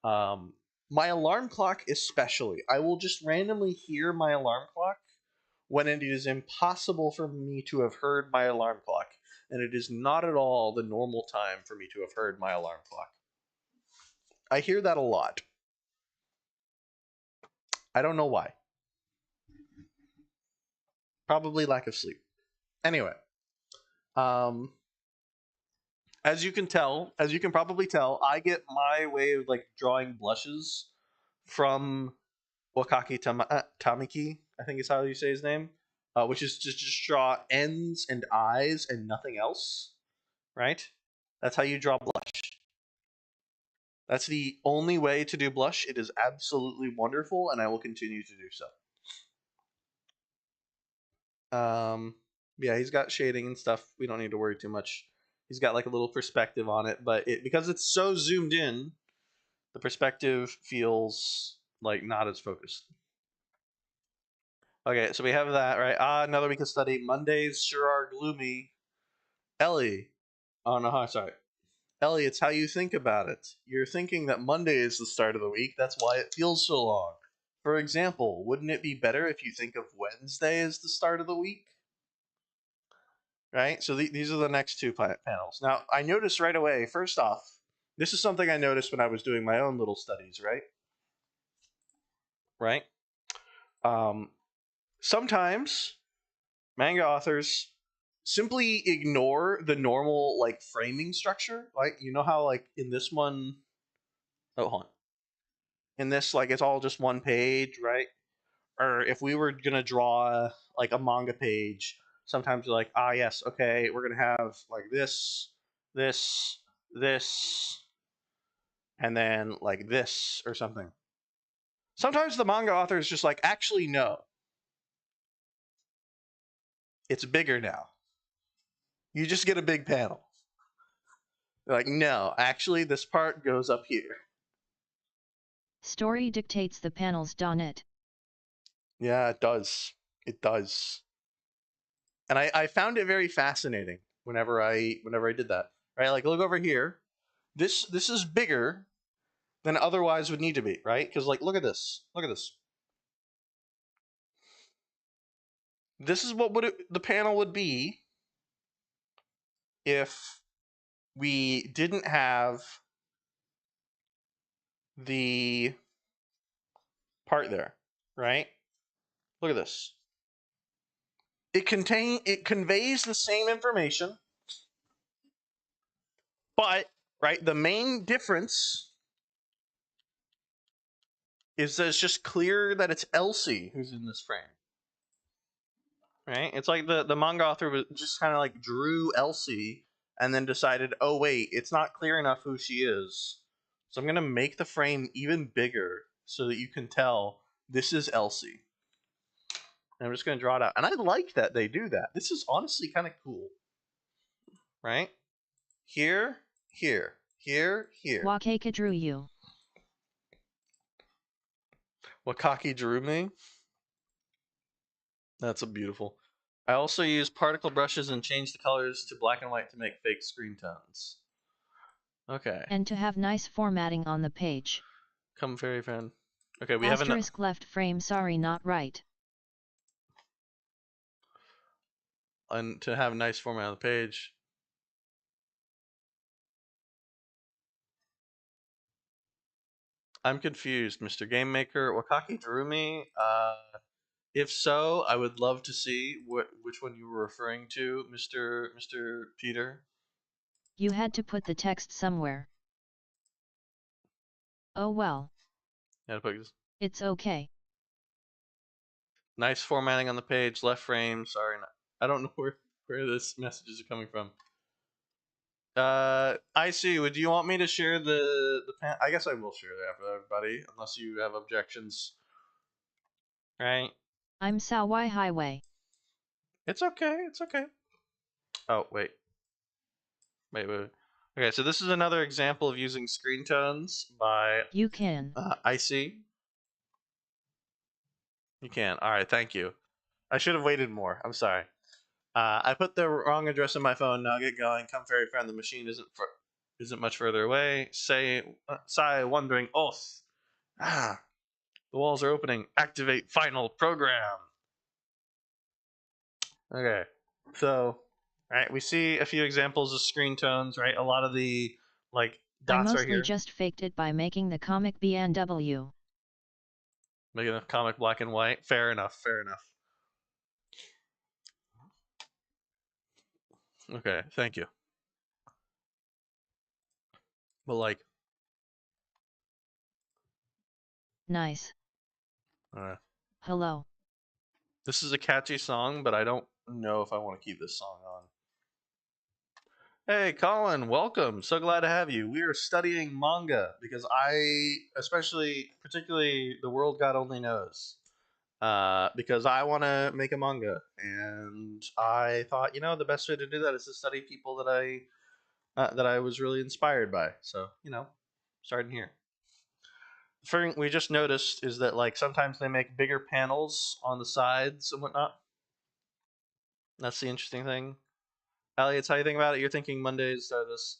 Um, my alarm clock, especially, I will just randomly hear my alarm clock when it is impossible for me to have heard my alarm clock, and it is not at all the normal time for me to have heard my alarm clock. I hear that a lot. I don't know why. Probably lack of sleep. Anyway, um, as you can probably tell, I get my way of like drawing blushes from Tamiki, I think is how you say his name, which is just draw ends and eyes and nothing else, right? That's how you draw blush. That's the only way to do blush. It is absolutely wonderful, and I will continue to do so. Yeah, he's got shading and stuff. We don't need to worry too much. He's got like a little perspective on it, but because it's so zoomed in, the perspective feels like not as focused. Okay, so we have that, right? Another week of study. Mondays sure are gloomy. Ellie. Oh, no, sorry. Ellie, it's how you think about it. You're thinking that Monday is the start of the week. That's why it feels so long. For example, wouldn't it be better if you think of Wednesday as the start of the week? Right? So these are the next two panels. Now, I noticed right away, first off, this is something I noticed when I was doing my own little studies, right? Right? Um, Sometimes manga authors simply ignore the normal like framing structure. Like you know how like in this one, oh hold on, in this like it's all just one page, right? Or if we were gonna draw like a manga page, sometimes you're like, yes, okay, we're gonna have like this, this, and then like this or something. Sometimes the manga author is just like, actually no, it's bigger now. You just get a big panel. They're like, no, actually this part goes up here. Story dictates the panels. It. Yeah, it does. It does. And I found it very fascinating whenever I did that. Right? Like look over here. This is bigger than it otherwise would need to be, right? Because like look at this. Look at this. This is what the panel would be if we didn't have the part there, right? Look at this. It conveys the same information, but right, the main difference is that it's just clear that it's Elsie who's in this frame. Right? It's like the manga author just kind of like drew Elsie and then decided, oh wait, it's not clear enough who she is, so I'm gonna make the frame even bigger so that you can tell this is Elsie. And I'm just going to draw it out. And I like that they do that. This is honestly kind of cool. Right? Here, here, here, here. Wakeka drew you. Wakaki drew me. That's a beautiful. I also use particle brushes and change the colors to black and white to make fake screen tones. Okay. And to have nice formatting on the page. Come fairy fan. Okay, we have Asterisk left frame, sorry, not right. and to have nice format on the page. I'm confused, Mr. Game Maker. Wakaki drew me. If so, I would love to see which one you were referring to, Mr. Peter. You had to put the text somewhere. Oh well. Yeah, put this. It's okay. Nice formatting on the page. Left frame. Sorry, I don't know where this messages are coming from. I see. Would you want me to share the pan? I guess I will share that with everybody, unless you have objections. Right? I'm Sawai Highway. It's okay. It's okay. Oh wait. Okay, so this is another example of using screen tones by You can. Icy. You can. All right, thank you. I should have waited more. I'm sorry. I put the wrong address in my phone. Now get going. Come, fairy friend. The machine isn't much further away. Sigh, wondering. Oath. Ah, the walls are opening. Activate final program. Okay, so right, we see a few examples of screen tones. Right, a lot of the like I dots right mostly here. just faked it by making the comic BNW. Making a comic black and white. Fair enough. Fair enough. Okay, thank you. But like, Nice. uh, Hello. this is a catchy song, but I don't know if I want to keep this song on. Hey, Colin, welcome. So glad to have you. We are studying manga because particularly, The World God Only Knows. Because I want to make a manga, and I thought, the best way to do that is to study people that I was really inspired by. So, starting here. The thing we just noticed is that like sometimes they make bigger panels on the sides and whatnot. That's the interesting thing. Elliot, how you think about it? You're thinking Mondays are this.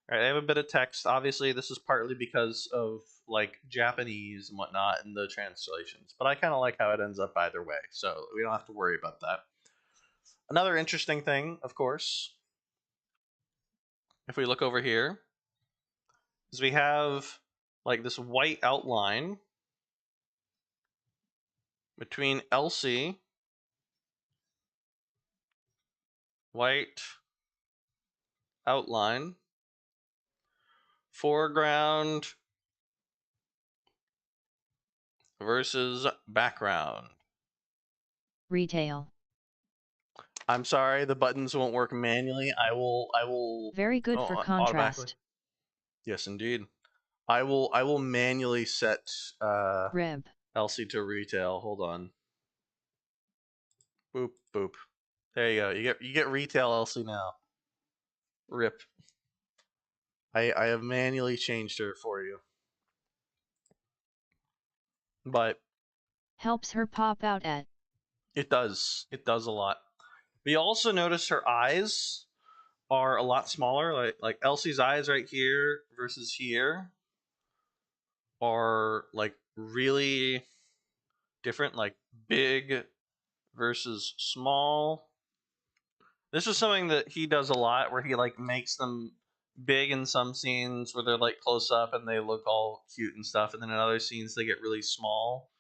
All right, I have a bit of text. Obviously, this is partly because of like Japanese and whatnot in the translations, but I kind of like how it ends up either way, so we don't have to worry about that. Another interesting thing, of course, if we look over here, is we have like this white outline between Elsie, white outline, foreground versus background. Retail. I'm sorry, the buttons won't work manually. I will Very good for automatically. contrast. Yes, indeed. I will manually set Rib. Elsie to retail. Hold on. Boop boop. There you go. You get retail Elsie now. Rip. I have manually changed her for you. But Helps her pop out at. it does. It does a lot. We also notice her eyes are a lot smaller. Like Elsie's eyes right here versus here are like really different, like big versus small. This is something that he does a lot where he like makes them big in some scenes where they're like close up and they look all cute and stuff, and then in other scenes they get really small.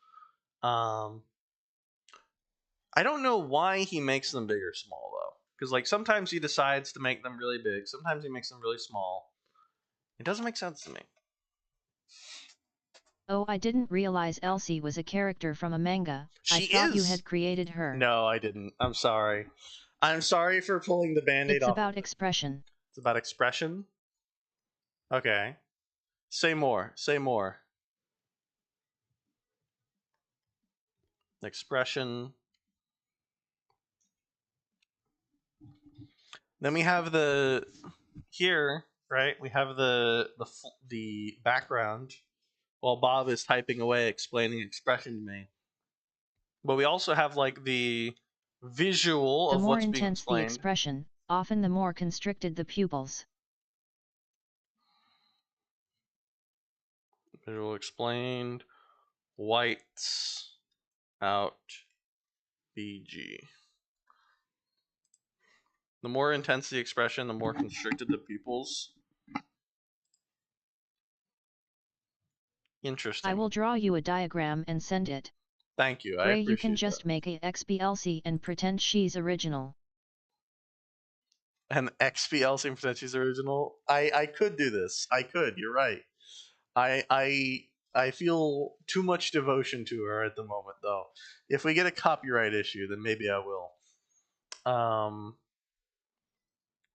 um I don't know why he makes them big or small though, because like sometimes he decides to make them really big, sometimes he makes them really small. It doesn't make sense to me. Oh, I didn't realize Elsie was a character from a manga. I She thought you is. had created her. No, I didn't. I'm sorry. I'm sorry for pulling the band-aid It's off of about it. expression. It's about expression. Okay. Say more. Say more. expression. Then we have the here, right? We have the background while Bob is typing away explaining expression to me. But we also have like the visual The of more what's being intense the explained. expression, often the more constricted the pupils. Visual explained. Whites out BG. The more intense the expression, the more constricted the pupils. I Interesting. will draw you a diagram and send it. Thank you. I Gray, you can appreciate that. just make a XBLC and pretend she's original. And XPL seems that she's original. I could do this. I could. You're right. I feel too much devotion to her at the moment, though. If we get a copyright issue, then maybe I will.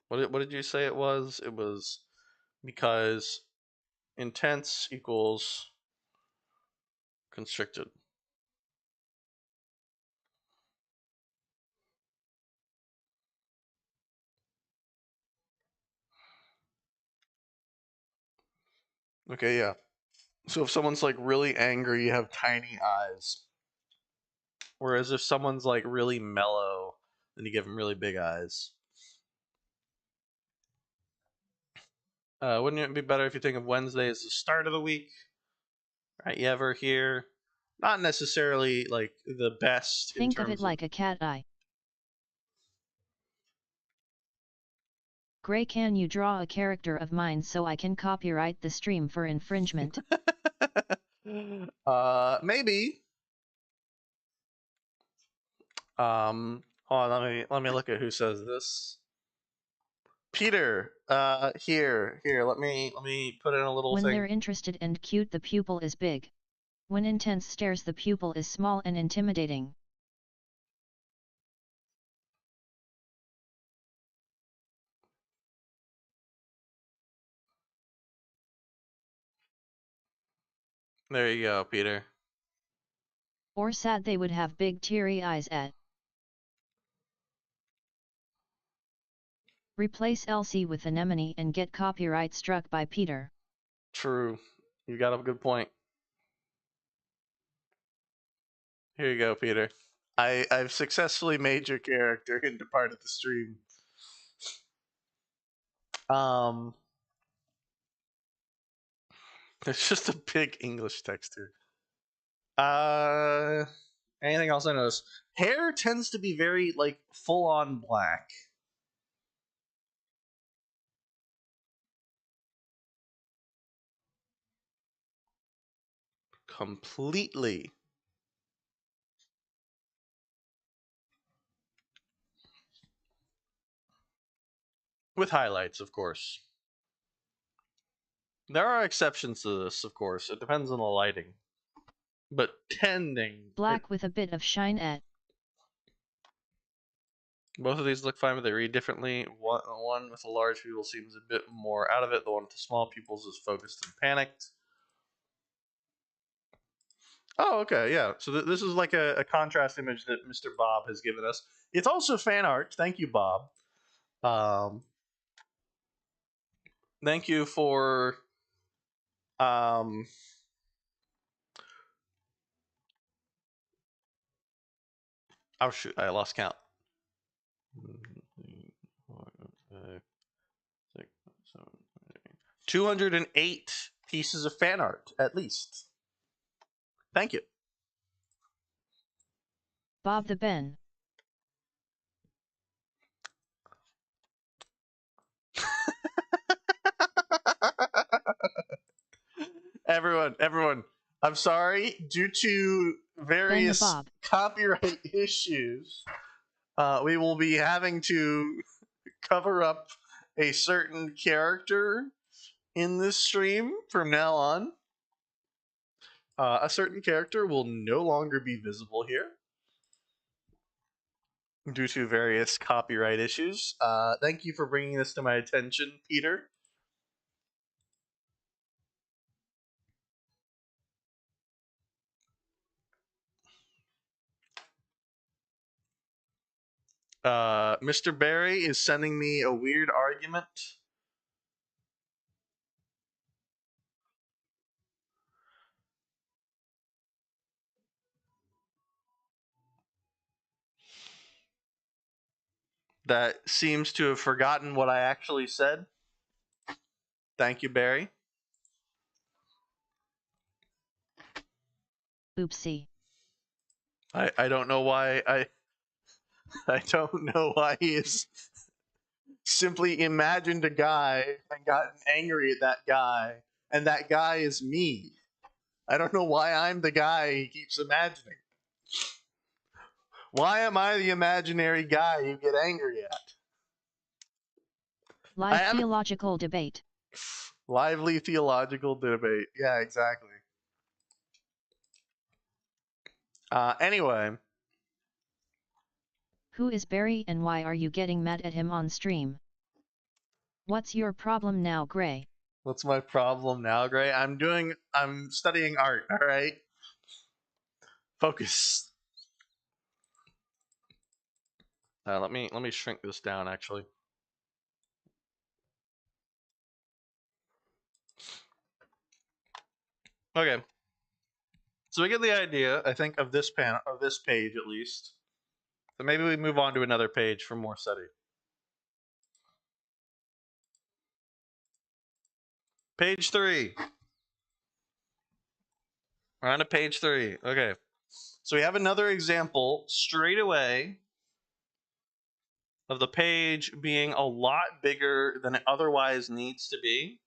What did you say it was? It was because intense equals constricted. Okay, yeah. So if someone's like really angry, you have tiny eyes. Whereas if someone's like really mellow, then you give them really big eyes. Wouldn't it be better if you think of Wednesday as the start of the week? Right? You ever hear? Not necessarily like the best in Think of it terms of. like a cat eye. Gray, can you draw a character of mine so I can copyright the stream for infringement? Maybe. Hold on, let me look at who says this. Peter, here. Let me put in a little When thing. they're interested and cute, the pupil is big. When intense stares, the pupil is small and intimidating. There you go, Peter. Or sad, they would have big teary eyes at. Replace Elsie with anemone and get copyright struck by Peter. True. You got a good point. Here you go, Peter. I've successfully made your character into part of the stream. Um, there's just a big English text here. Anything else I noticed? Hair tends to be very like full on black. Completely. With highlights, of course. There are exceptions to this, of course. It depends on the lighting. But tending. Black with a bit of shine at. Both of these look fine, but they read differently. One with a large pupil seems a bit more out of it. The one with the small pupils is focused and panicked. Oh, okay, yeah. So this is like a contrast image that Mr. Bob has given us. It's also fan art. Thank you, Bob. Um, thank you for um, oh shoot, I lost count. 208 pieces of fan art, at least. Thank you. Bob the Ben. Everyone, I'm sorry. Due to Ben the various Bob. copyright issues, we will be having to cover up a certain character in this stream from now on. A certain character will no longer be visible here due to various copyright issues. Thank you for bringing this to my attention, Peter. Mr. Barry is sending me a weird argument. That seems to have forgotten what I actually said. Thank you, Barry. Oopsie. I don't know why I don't know why he is simply imagined a guy and gotten angry at that guy, and that guy is me. I don't know why I'm the guy he keeps imagining. Why am I the imaginary guy you get angry at? I Live haven't. theological debate. Lively theological debate. Yeah, exactly. Anyway, Who is Barry and why are you getting mad at him on stream? What's your problem now, Gray? what's my problem now, Gray? I'm studying art, all right? Focus. Let me shrink this down actually. Okay. So we get the idea, I think, of this panel, of this page at least. So maybe we move on to another page for more study. Page 3. We're on to page 3. Okay. So we have another example straight away of the page being a lot bigger than it otherwise needs to be,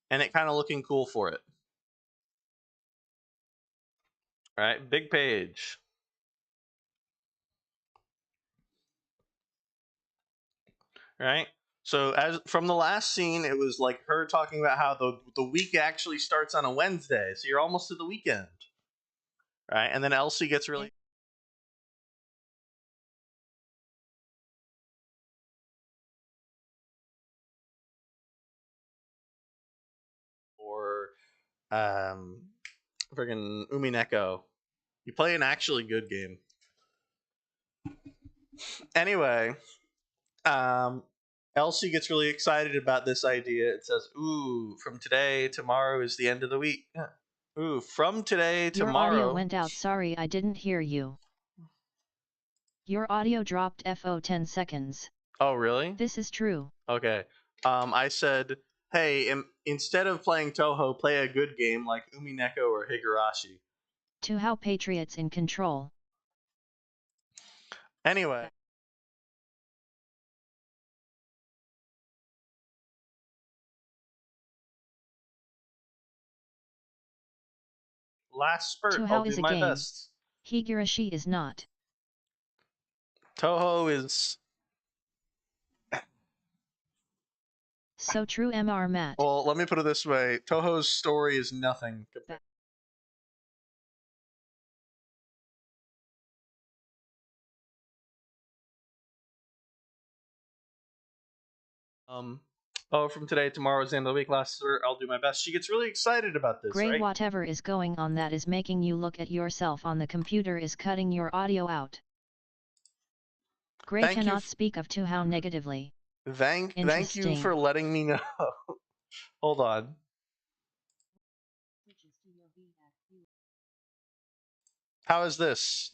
and it kind of looking cool for it. All right, big page. Right? So as from the last scene, it was like her talking about how the week actually starts on a Wednesday, so you're almost to the weekend. Right? And then Elsie gets really or friggin' Umineko. You play an actually good game. Anyway, um, Elsie gets really excited about this idea. It says, "Ooh, from today, tomorrow is the end of the week." Ooh, from today, Your audio tomorrow. went out. Sorry, I didn't hear you. Your audio dropped for 10 seconds. Oh, really? This is true. Okay. I said, "Hey, instead of playing Toho, play a good game like Umineko or Higurashi." To how Patriots in control. Anyway, last spurt. To I'll how do is a my game. best. Higurashi is not. Toho is So true, Mr. Matt. well. Let me put it this way: Toho's story is nothing. Oh, from today, tomorrow's the end of the week. Last spurt. I'll do my best. She gets really excited about this, Gray, right? whatever is going on that is making you look at yourself on the computer is cutting your audio out. Gray Thank you. cannot speak of to how negatively. Thank you for letting me know. Hold on. How is this?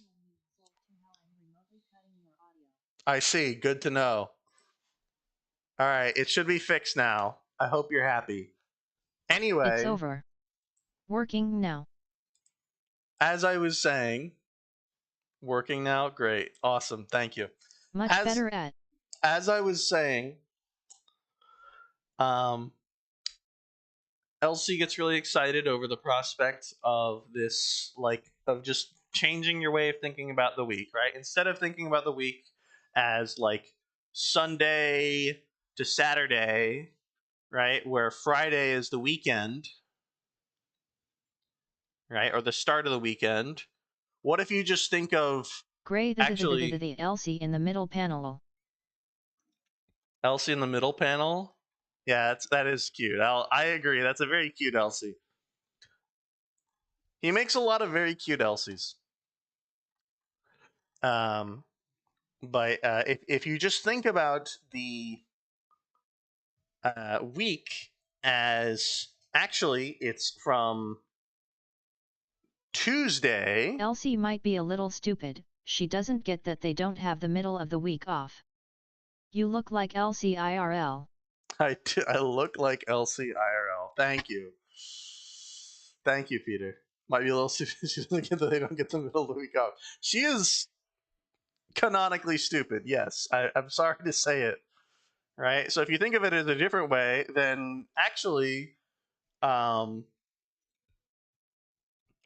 I see. Good to know. All right, it should be fixed now. I hope you're happy. It's Anyway, over. Working now. as I was saying, working now. Great. Awesome. Thank you. Much As better at. as I was saying, um Elsie gets really excited over the prospect of this, like, of just changing your way of thinking about the week, right? Instead of thinking about the week as like Sunday to Saturday, right, where Friday is the weekend, right, or the start of the weekend. What if you just think of Gray actually the Elsie in the middle panel. Elsie in the middle panel? Yeah, that is cute. I agree. That's a very cute Elsie. He makes a lot of very cute Elsies. Um, But if you just think about the week as actually it's from Tuesday. Elsie might be a little stupid, she doesn't get that they don't have the middle of the week off. You look like Elsie IRL. I look like Elsie IRL. Thank you. Thank you, Peter. Might be a little stupid. She doesn't get that they don't get the middle of the week off. She is canonically stupid. Yes, I'm sorry to say it. Right. So if you think of it as a different way, then actually, oh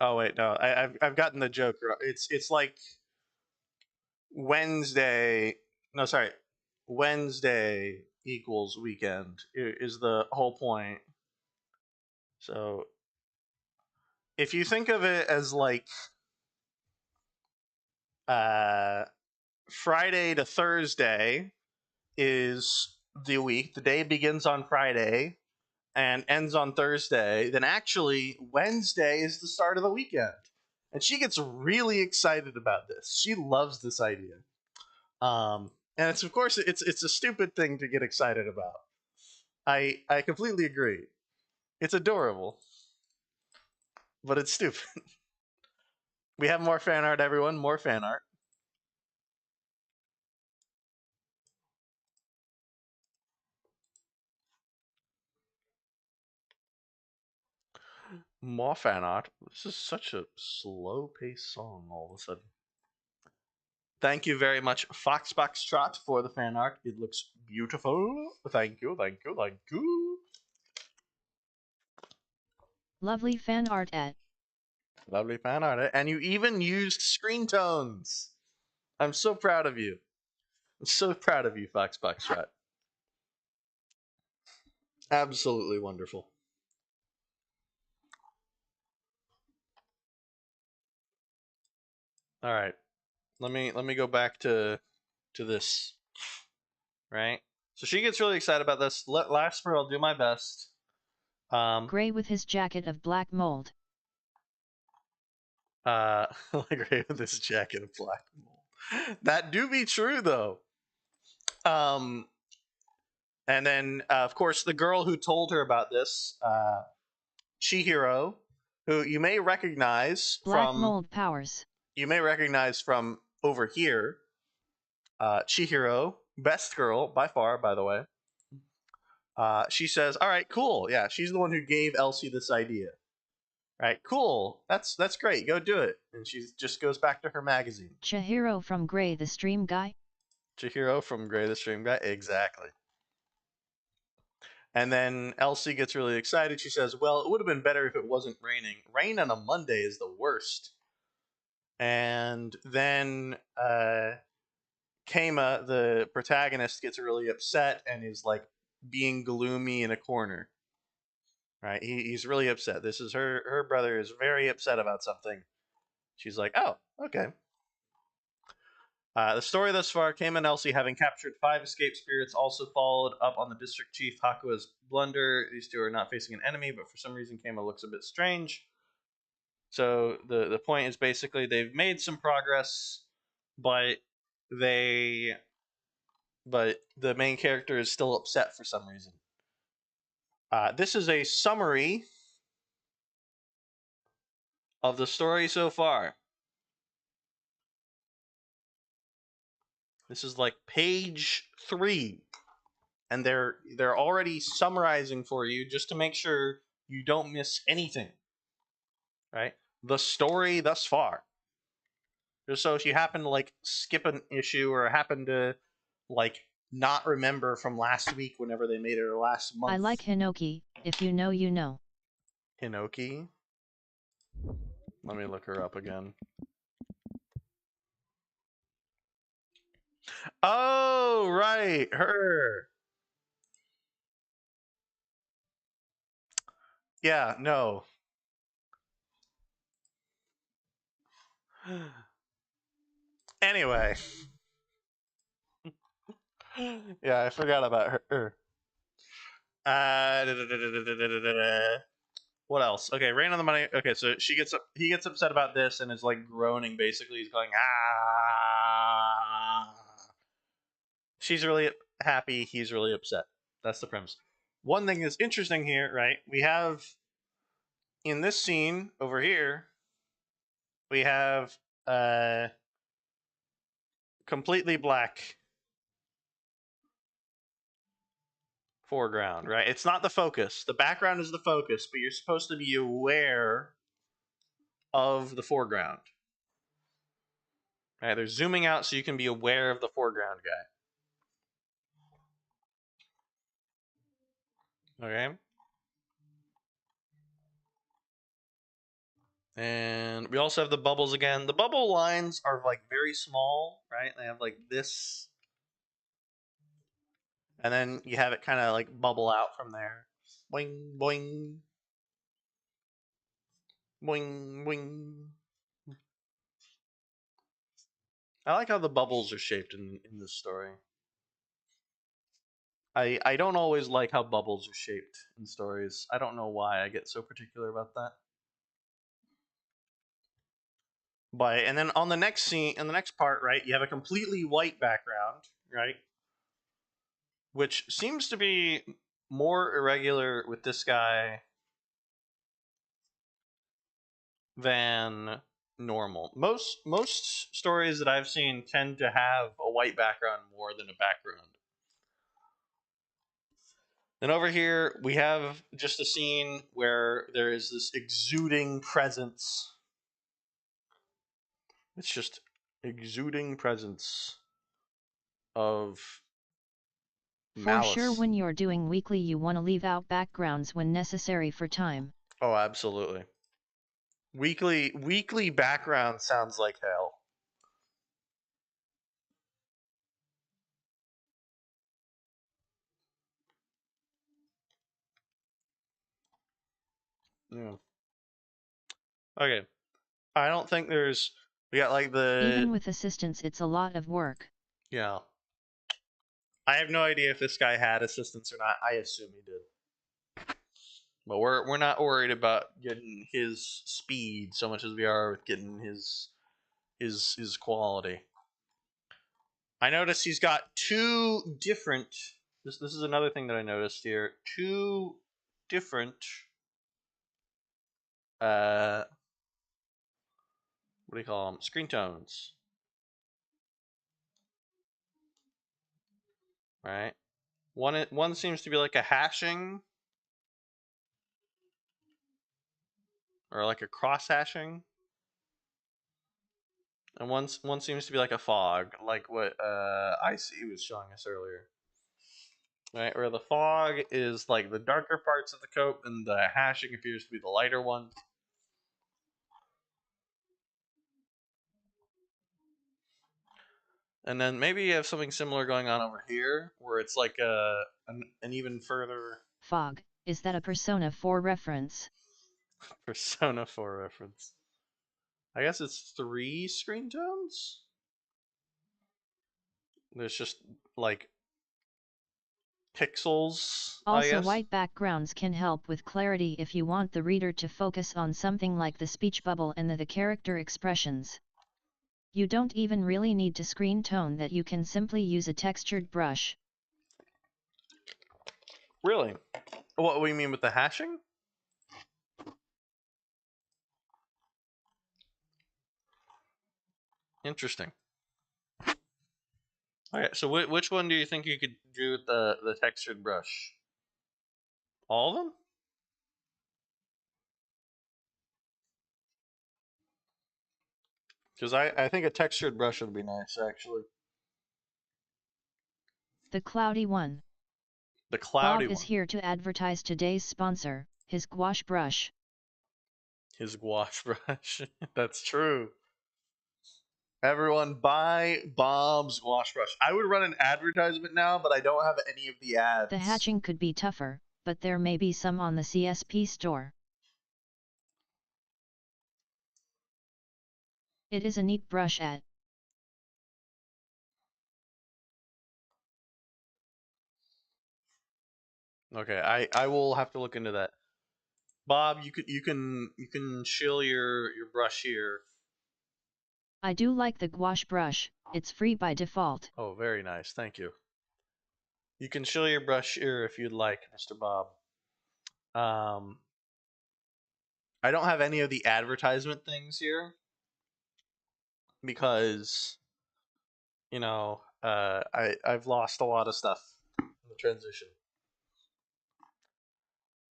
wait, no, I've gotten the joke. It's like Wednesday. No, sorry, Wednesday equals weekend is the whole point. So if you think of it as like uh, Friday to Thursday is the week. The day begins on Friday and ends on Thursday. Then actually Wednesday is the start of the weekend, and she gets really excited about this. She loves this idea, and it's of course it's a stupid thing to get excited about. I completely agree. It's adorable, but it's stupid. We have more fan art, everyone. More fan art. More fan art. This is such a slow paced song all of a sudden. Thank you very much, Foxbox Trot, for the fan art. It looks beautiful. Thank you, thank you, thank you. Lovely fan art at. Lovely fan art. And you even used screen tones. I'm so proud of you. I'm so proud of you, Foxbox Trot. Absolutely wonderful. All right. Let me go back to this. Right? So she gets really excited about this. Last spur, I'll do my best. Gray with his jacket of black mold. Like right with this jacket of black mold. That do be true though. Um, and then of course the girl who told her about this, Chihiro, who Black mold powers. you may recognize from over here. Chihiro, best girl by far, by the way. She says, "All right, cool. Yeah, she's the one who gave Elsie this idea. Right, cool. That's great. Go do it." And she just goes back to her magazine. Chihiro from Gray the Stream Guy. Chihiro from Gray the Stream Guy, exactly. And then Elsie gets really excited. She says, "Well, it would have been better if it wasn't raining. Rain on a Monday is the worst." And then Kama, the protagonist, gets really upset and is like being gloomy in a corner. Right? He's really upset. This is her brother is very upset about something. She's like, "Oh, okay." The story thus far, Kama and Elsie, having captured 5 escaped spirits, also followed up on the district chief Hakua's blunder. These two are not facing an enemy, but for some reason Kama looks a bit strange. So the point is basically they've made some progress, but they but the main character is still upset for some reason. This is a summary of the story so far. This is like page 3, and they're already summarizing for you just to make sure you don't miss anything. Right? The story thus far. Just so if you happen to like skip an issue or happen to like not remember from last week whenever they made it or last month. I like Hinoki, if you know you know. Hinoki. Let me look her up again. Oh, right, her. Yeah, no. Anyway. Yeah, I forgot about her. What else? Okay, rain on the money. Okay, so he gets upset about this and is like groaning. Basically, he's going ah. She's really happy. He's really upset. That's the premise. One thing that's interesting here, right? We have in this scene over here, we have a completely black foreground, right? It's not the focus. The background is the focus, but you're supposed to be aware of the foreground. Right? They're zooming out so you can be aware of the foreground guy. Okay? And we also have the bubbles again. The bubble lines are like very small, right? They have like this, and then you have it kind of like bubble out from there. Boing, boing, boing, boing. I like how the bubbles are shaped in this story. I don't always like how bubbles are shaped in stories. I don't know why I get so particular about that. But and then on the next scene, in the next part, right, you have a completely white background, right, which seems to be more irregular with this guy than normal. Most stories that I've seen tend to have a white background more than a background. And over here we have just a scene where there is this exuding presence. It's just exuding presence of For sure, malice. when you're doing weekly, you want to leave out backgrounds when necessary for time. Oh, absolutely. Weekly background sounds like hell. Yeah. Okay. I don't think there's we got like the Even with assistance, it's a lot of work. yeah. I have no idea if this guy had assistants or not. I assume he did. But we're not worried about getting his speed so much as we are with getting his quality. I noticed he's got two different. This is another thing that I noticed here. Two different. Uh, what do you call them? Screen tones, right? One seems to be like a hashing or like a cross hashing, and one seems to be like a fog, like what IC was showing us earlier. Right, where the fog is like the darker parts of the coat, and the hashing appears to be the lighter one. And then maybe you have something similar going on over here, where it's like an even further Fog, is that a Persona 4 reference? Persona 4 reference. I guess it's three screen tones. There's just like pixels, I Also, guess. white backgrounds can help with clarity if you want the reader to focus on something like the speech bubble and the character expressions. You don't even really need to screen tone that, you can simply use a textured brush. Really? What we mean with the hashing? Interesting. Okay, so which one do you think you could do with the textured brush? All of them? Because I think a textured brush would be nice, actually. The cloudy one. The cloudy Bob is one. here to advertise today's sponsor, his gouache brush. His gouache brush. That's true. Everyone buy Bob's gouache brush. I would run an advertisement now, but I don't have any of the The ads. hatching could be tougher, but there may be some on the CSP store. It is a neat brush at. Okay, I will have to look into that. Bob, you can shill your brush here. I do like the gouache brush, it's free by default. Oh, very nice. Thank you. You can show your brush here if you'd like, Mr. Bob. Um, I don't have any of the advertisement things here because I've lost a lot of stuff in the transition.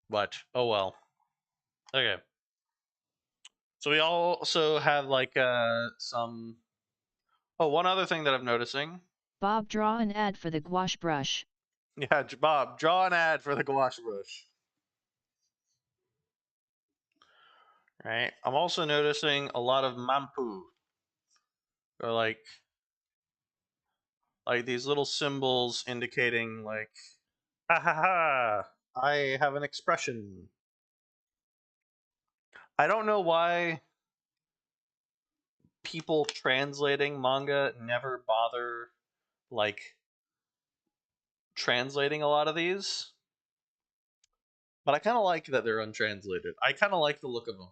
But oh well. Okay. So we also have like some. Oh, one other thing that I'm noticing. Bob, draw an ad for the gouache brush. Yeah, Bob, draw an ad for the gouache brush. Right. I'm also noticing a lot of mampu, or like these little symbols indicating like, ha ha ha, I have an expression. I don't know why people translating manga never bother like translating a lot of these, but I kind of like that they're untranslated. I kind of like the look of them.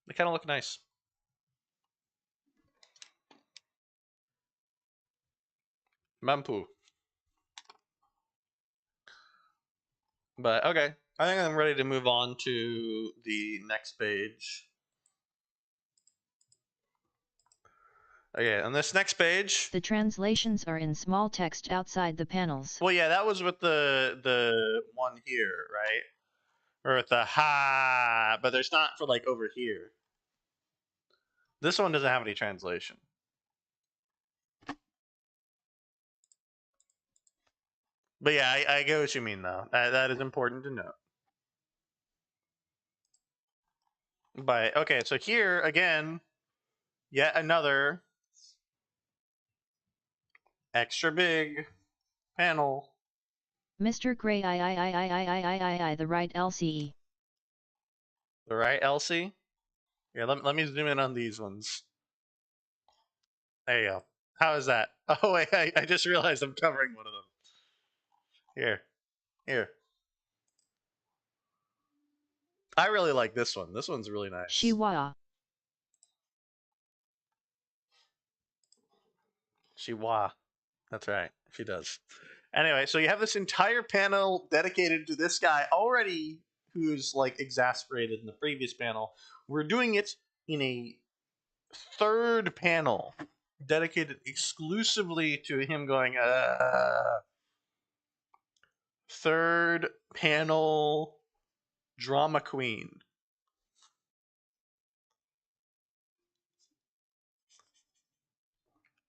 They kind of look nice. Mampu. But okay, I think I'm ready to move on to the next page. Okay, on this next page. The translations are in small text outside the panels. Well, yeah, that was with the one here, right? Or with the ha, but there's not for like over here. This one doesn't have any translation. But yeah, I get what you mean though. That is important to note. But okay, so here again, yet another extra big panel. Mr. Gray, the right LCE. The right, Elsie? Yeah, let me zoom in on these ones. There you go. How is that? Oh wait, I just realized I'm covering one of them. Here, here. I really like this one. This one's really nice. Shiwa. Shiwa. That's right. She does. Anyway, so you have this entire panel dedicated to this guy already who's like exasperated in the previous panel. We're doing it in a third panel dedicated exclusively to him going, third panel drama queen.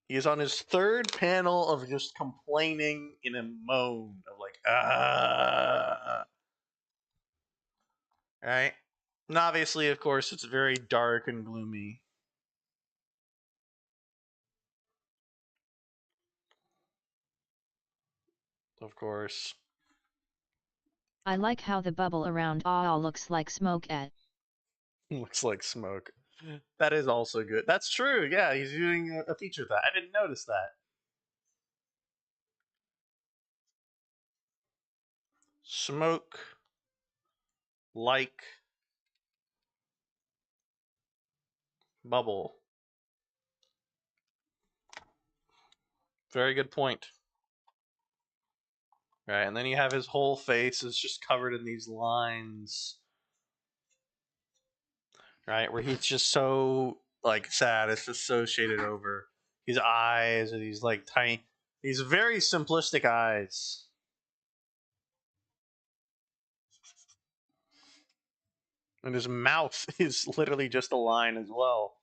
He is on his third panel of just complaining in a moan of like, right? And obviously, of course, it's very dark and gloomy. Of course. I like how the bubble around all looks like smoke at. Looks like smoke. That is also good. That's true. Yeah, he's doing a feature of that. I didn't notice that. Smoke like bubble. Very good point. Right, and then you have his whole face is just covered in these lines. Right, where he's just so like sad. It's just so shaded over. His eyes are these like tiny, these very simplistic eyes. And his mouth is literally just a line as well.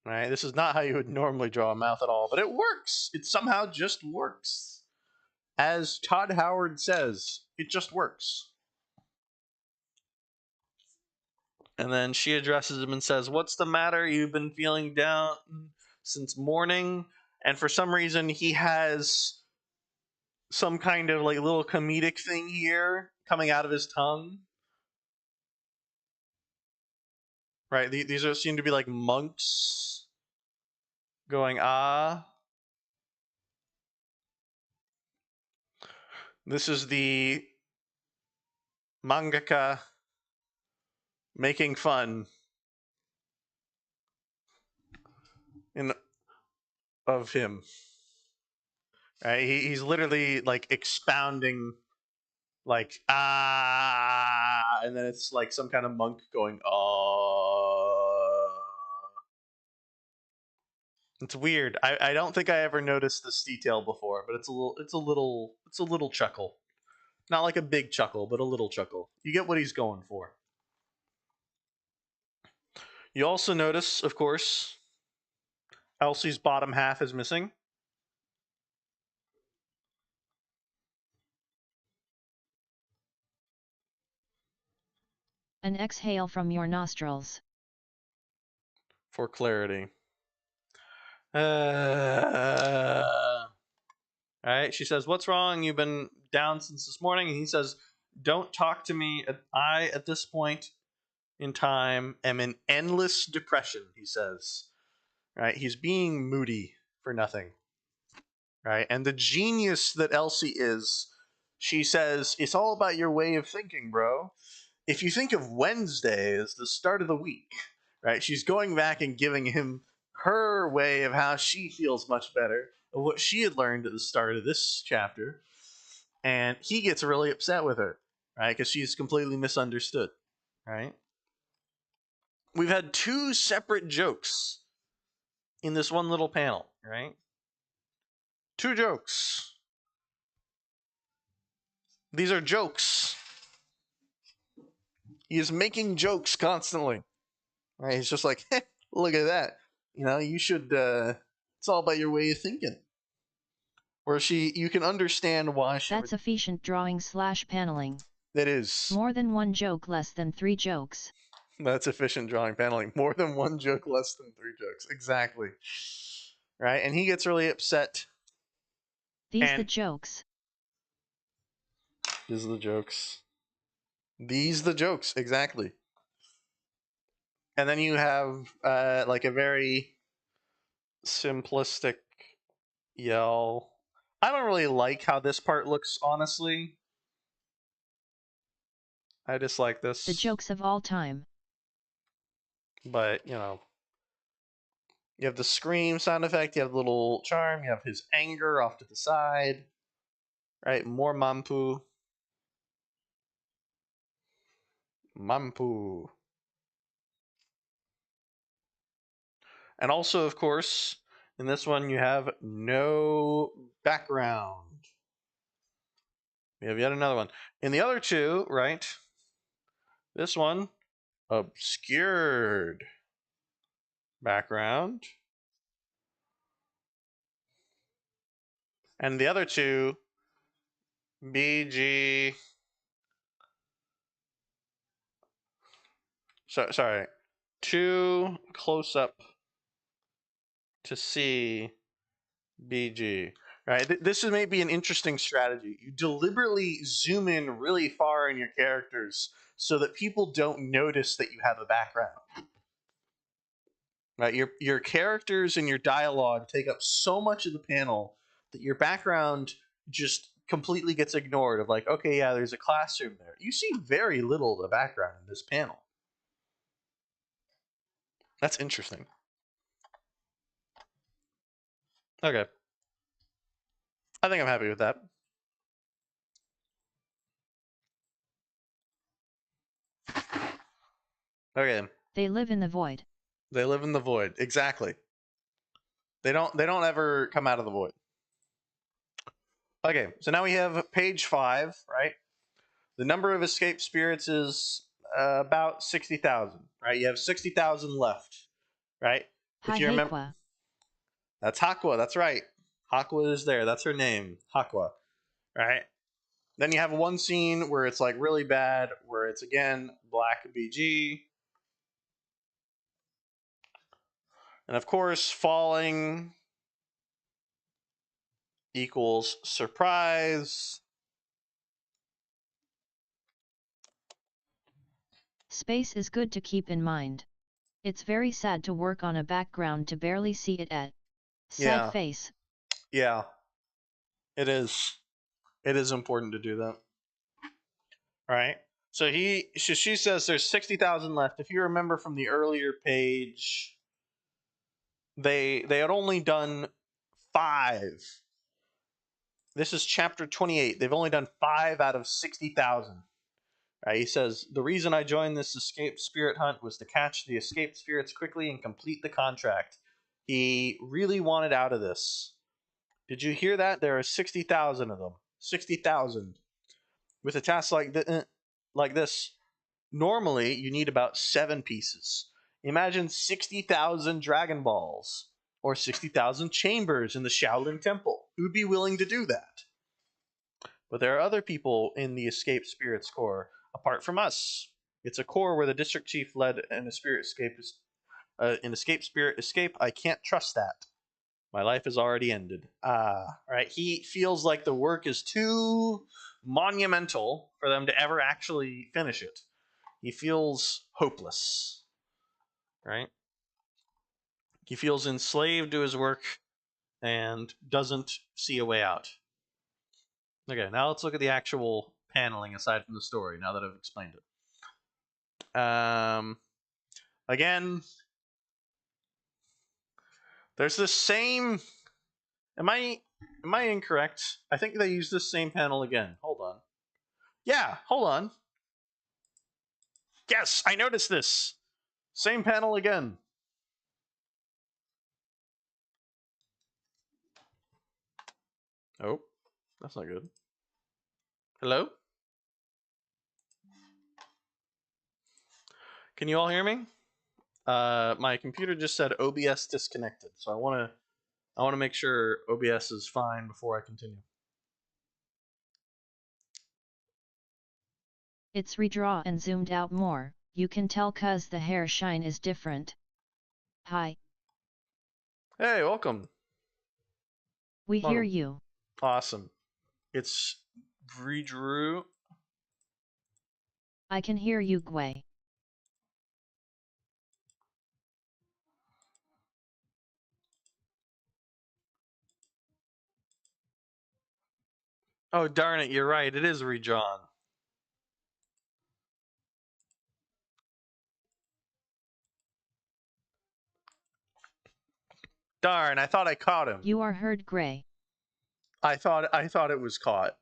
Right? This is not how you would normally draw a mouth at all, but it works. It somehow just works. As Todd Howard says, it just works. And then she addresses him and says, "What's the matter? You've been feeling down since morning." And for some reason, he has some kind of like little comedic thing here coming out of his tongue. Right? These are seem to be like monks going, ah. This is the mangaka making fun in of him. Right? He's literally like expounding, like and then it's like some kind of monk going It's weird. I don't think I ever noticed this detail before, but it's a little chuckle. Not like a big chuckle, but a little chuckle. You get what he's going for. You also notice, of course, Elsie's bottom half is missing. An exhale from your nostrils. For clarity. All right, she says, "What's wrong? You've been down since this morning." And he says, "Don't talk to me. I, at this point in time, am in endless depression," he says. Right? He's being moody for nothing. Right? And the genius that Elsie is, she says, "It's all about your way of thinking, bro. If you think of Wednesday as the start of the week," right? She's going back and giving him her way of how she feels much better, of what she had learned at the start of this chapter. And he gets really upset with her, right? Because she's completely misunderstood, right? We've had two separate jokes in this one little panel, right? Two jokes. These are jokes. He is making jokes constantly, right? He's just like, look at that. You know, you should. It's all about your way of thinking. Where you can understand why she. That's efficient drawing / paneling. It is. More than one joke, less than 3 jokes. That's efficient drawing paneling. More than one joke, less than 3 jokes. Exactly. Right, and he gets really upset. These the And jokes. these are the jokes. These the jokes, exactly. And then you have like a very simplistic yell. I don't really like how this part looks, honestly. I dislike this. The jokes of all time. But, you have the scream sound effect, you have the little charm, you have his anger off to the side. Right? More Mampu. Mampu. And also, of course, in this one, you have no background. We have yet another one. In the other two, right? This one, obscured background. And the other two, BG. Sorry. Too close up to see BG. Right? This is maybe an interesting strategy. You deliberately zoom in really far in your characters so that people don't notice that you have a background. Right? Your characters and your dialogue take up so much of the panel that your background just completely gets ignored. Of like, okay, yeah, there's a classroom there. You see very little of the background in this panel. That's interesting. Okay. I think I'm happy with that. Okay. They live in the void. They live in the void. Exactly. They don't ever come out of the void. Okay, so now we have page 5, right? The number of escaped spirits is about 60,000, right? You have 60,000 left, right? If you remember, Hi-Hakwa. that's Hakwa, that's right. Hakwa is there, that's her name, Hakwa, right? Then you have one scene where it's like really bad, where it's again black BG. And of course, falling equals surprise. Space is good to keep in mind. It's very sad to work on a background to barely see it at. Sad Yeah. face. Yeah. It is. It is important to do that. Right? So she says there's 60,000 left. If you remember from the earlier page, they had only done 5 This is chapter 28. They've only done 5 out of 60,000. Right, he says, the reason I joined this escape spirit hunt was to catch the escaped spirits quickly and complete the contract. He really wanted out of this. Did you hear that? There are 60,000 of them. 60,000. With a task like this, normally you need about 7 pieces. Imagine 60,000 Dragon Balls or 60,000 chambers in the Shaolin Temple. Who'd be willing to do that? But there are other people in the Escape Spirits Corps apart from us. It's a corps where the district chief led an escape spirit escape. I can't trust that. My life has already ended. Right. He feels like the work is too monumental for them to ever actually finish it. He feels hopeless. Right. He feels enslaved to his work and doesn't see a way out. Okay, now let's look at the actual paneling aside from the story. Now that I've explained it. Again, there's this same. Am I incorrect? I think they use this same panel again. Hold on. Yeah, hold on. Yes, I noticed this. Same panel again. Oh, that's not good. Hello? Can you all hear me? My computer just said OBS disconnected, so I want to make sure OBS is fine before I continue. It's redraw and zoomed out more, you can tell cause the hair shine is different. Hi. Hey, welcome. We hear Welcome. you. Awesome. It's redrew. I can hear you, Gwei. Oh, darn it, you're right. It is redrawn. Darn, I thought I caught him. You are heard, Gray. I thought it was caught.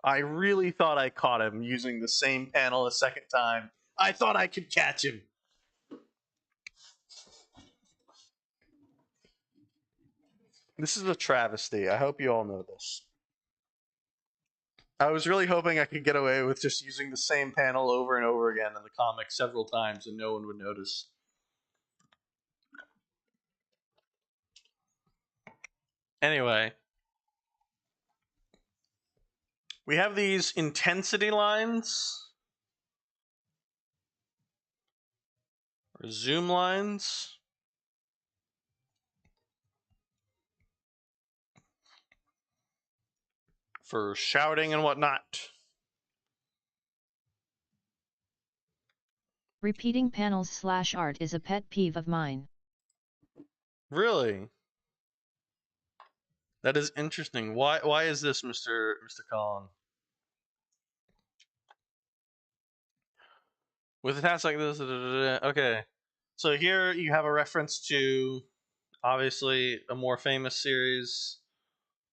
I really thought I caught him using the same panel a second time. I thought I could catch him. This is a travesty. I hope you all know this. I was really hoping I could get away with just using the same panel over and over again in the comic several times and no one would notice. Anyway, we have these intensity lines, or zoom lines, for shouting and whatnot. Repeating panels / art is a pet peeve of mine. Really? That is interesting. Why is this, Mr. Collin? With a task like this, okay. So here you have a reference to obviously a more famous series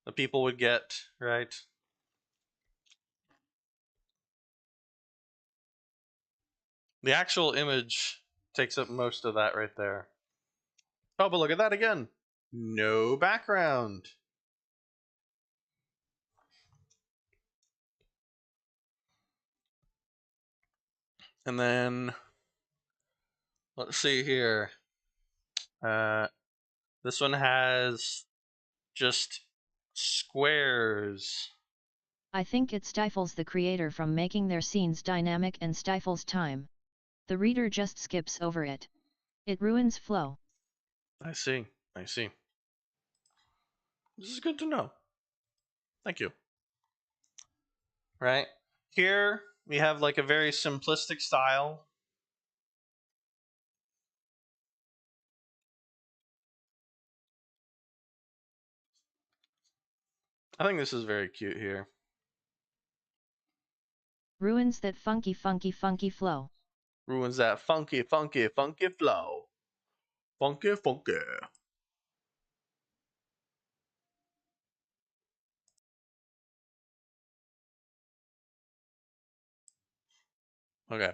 that people would get, right? The actual image takes up most of that right there. Oh, but look at that again. No background. And then let's see here. This one has just squares. I think it stifles the creator from making their scenes dynamic and stifles time. The reader just skips over it. It ruins flow. I see. I see. This is good to know. Thank you. Right? Here we have like a very simplistic style. I think this is very cute here. Ruins that funky flow. Ruins that funky, funky, funky flow. Funky, funky. Okay.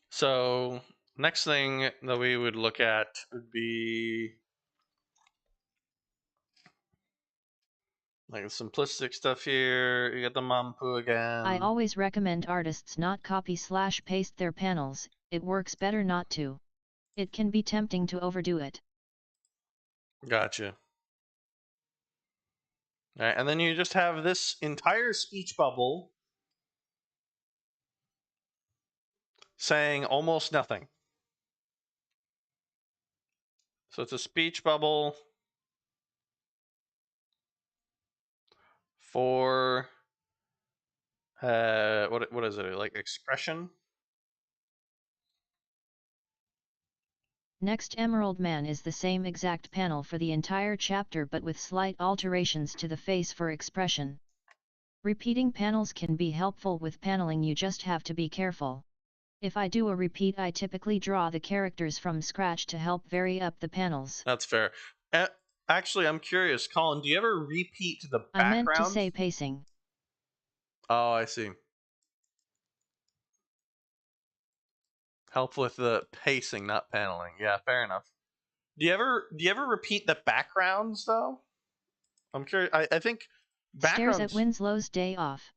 So next thing that we would look at would be like simplistic stuff here. You got the Mampu I again. always recommend artists not copy/paste their panels, it works better not to. It can be tempting to overdo it. Gotcha. All right, and then you just have this entire speech bubble saying almost nothing. So it's a speech bubble for what is it, like expression? Next, Emerald Man is the same exact panel for the entire chapter but with slight alterations to the face for expression. Repeating panels can be helpful with paneling, you just have to be careful. If I do a repeat, I typically draw the characters from scratch to help vary up the panels. That's fair. Actually, I'm curious, Colin, do you ever repeat the I meant to background? say pacing. Oh, I see. Help with the pacing, not paneling. Yeah, fair enough. Do you ever repeat the backgrounds though? I'm curious. I think Stares at backgrounds. Winslow's day off.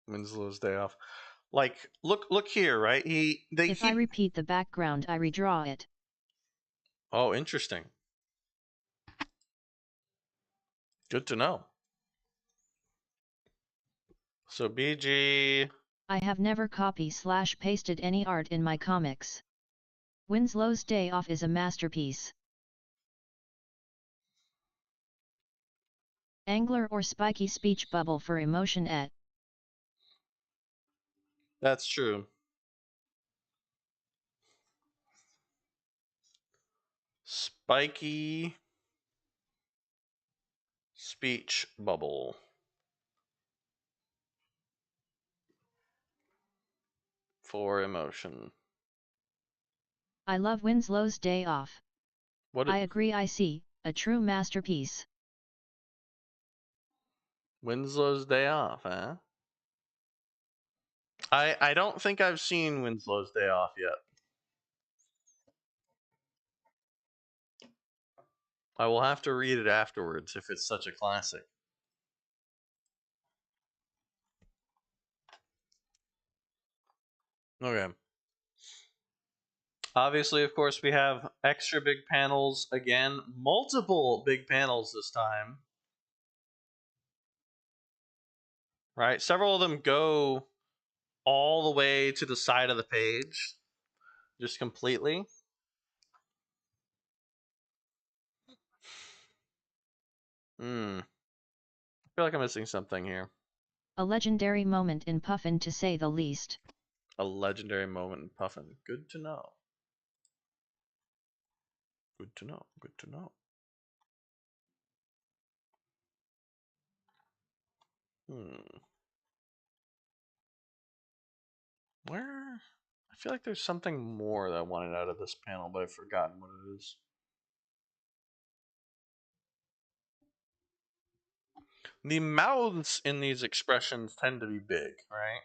Winslow's day off. Like, look here, right? They If I keep. repeat the background, I redraw it. Oh, interesting. Good to know. So BG. I have never copy/pasted any art in my comics. Winslow's Day Off is a masterpiece. Angler or spiky speech bubble for emotion et. That's true. Spiky speech bubble for emotion. I love Winslow's Day Off. What? I agree, I see, a true masterpiece. Winslow's day off, huh? I don't think I've seen Winslow's day off yet. I will have to read it afterwards if it's such a classic. Okay. Obviously, of course, we have extra big panels again, multiple big panels this time. Right? Several of them go all the way to the side of the page, just completely. I feel like I'm missing something here. A legendary moment in Puffin to say the least. A legendary moment in Puffin. Good to know. Good to know. Good to know. Hmm. Where? I feel like there's something more that I wanted out of this panel, but I've forgotten what it is. The mouths in these expressions tend to be big, right?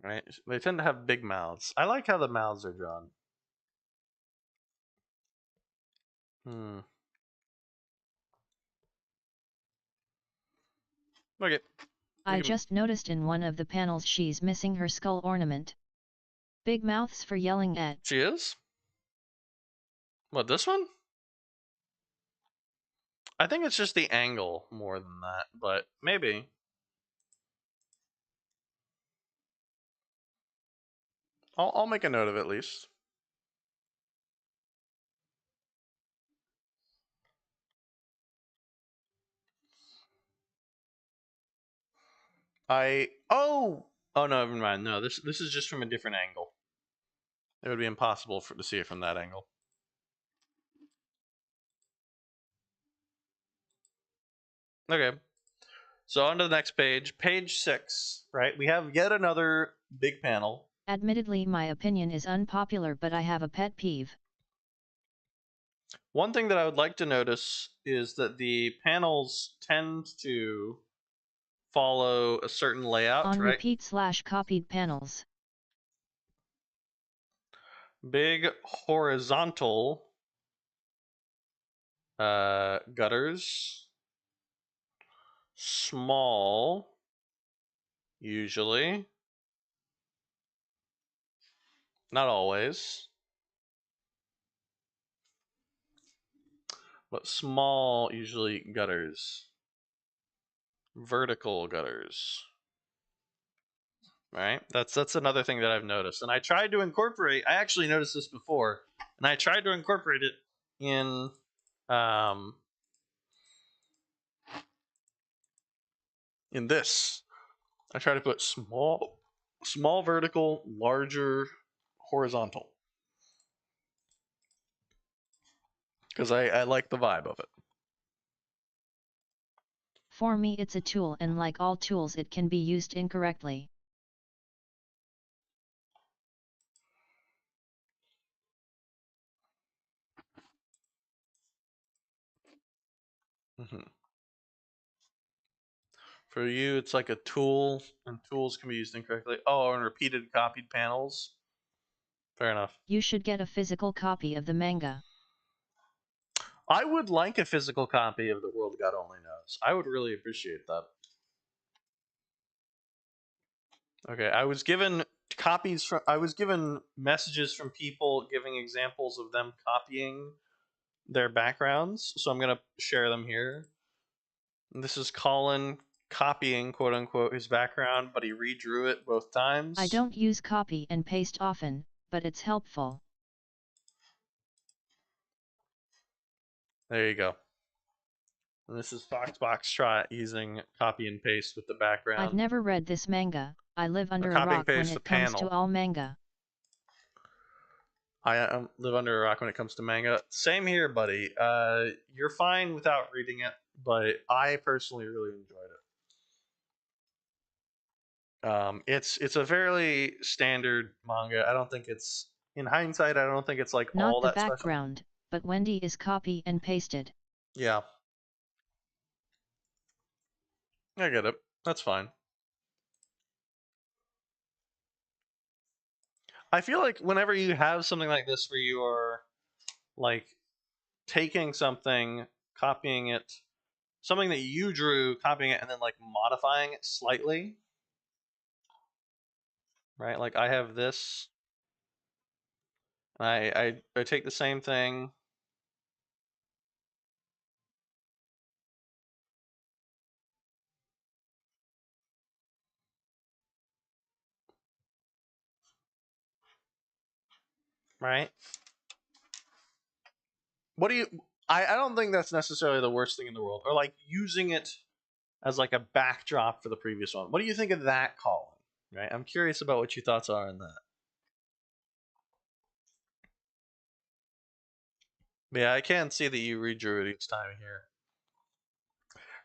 Right? They tend to have big mouths. I like how the mouths are drawn. Hmm. Okay. We I can. just noticed in one of the panels she's missing her skull ornament. Big mouths for yelling at. She is? What, this one? I think it's just the angle more than that, but maybe. I'll make a note of it at least. I. Oh! Oh, no, never mind. No, this is just from a different angle. It would be impossible to see it from that angle. Okay. So on to the next page, page 6, right? We have yet another big panel. Admittedly, my opinion is unpopular, but I have a pet peeve. One thing that I would like to notice is that the panels tend to follow a certain layout, On right? repeat/copied panels. Big horizontal gutters, small, usually, not always, but small, usually gutters, vertical gutters. Right? That's another thing that I've noticed. And I tried to incorporate, I actually noticed this before, and I tried to incorporate it in this. I try to put small vertical, larger horizontal. Because I like the vibe of it. For me, it's a tool, and like all tools, it can be used incorrectly. Mm-hmm. For you, it's like a tool, and tools can be used incorrectly. Oh, and repeated copied panels. Fair enough. You should get a physical copy of the manga. I would like a physical copy of The World God Only Knows. I would really appreciate that. Okay, I was given messages from people giving examples of them copying their backgrounds, so I'm gonna share them here. And this is Colin copying, quote unquote, his background, but he redrew it both I times. don't use copy and paste often, but it's helpful. There you go. And this is Foxtrot using copy and paste with the I've background. never read this manga. I live under a Copy and rock when paste the it comes to panel. all manga. I live under a rock when it comes to manga. Same here, buddy. You're fine without reading it, but I personally really enjoyed it. It's a fairly standard manga. I don't think it's, in hindsight, I don't think it's like Not all the that special. background, but Wendy is copy and pasted. Yeah, I get it. That's fine. I feel like whenever you have something like this where you are like taking something, copying it, something that you drew, copying it, and then like modifying it slightly, right? Like I have this, I take the same thing, right? What do you? I don't think that's necessarily the worst thing in the world, or like using it as like a backdrop for the previous one. What do you think of that, Colin? Right? I'm curious about what your thoughts are on that. Yeah, I can see that you redrew it each time here.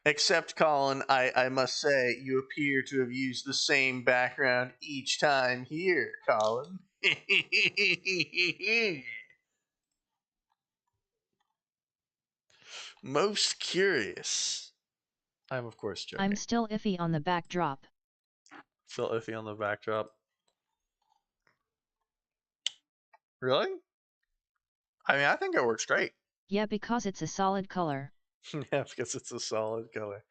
Except, Colin, I must say, you appear to have used the same background each time here, Colin. Most curious. I'm, of course, I'm joking. still iffy on the backdrop. Still iffy on the backdrop. Really? I mean, I think it works great. Yeah, because it's a solid color. Yeah, because it's a solid color.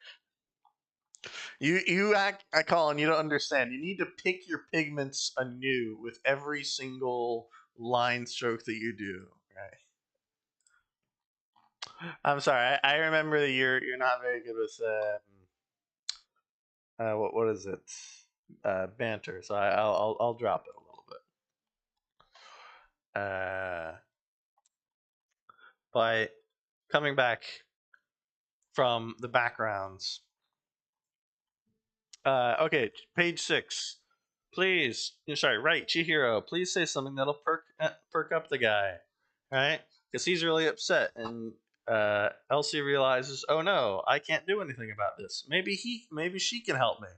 Colin, you don't understand. You need to pick your pigments anew with every single line stroke that you do. Right. I'm sorry. I remember that you're not very good with what is it, banter. So I'll drop it a little bit. By coming back from the backgrounds. Okay, page 6. Please, sorry, right, Chihiro. Please say something that'll perk perk up the guy, right? Because he's really upset, and Elsie realizes, oh no, I can't do anything about this. Maybe she can help me,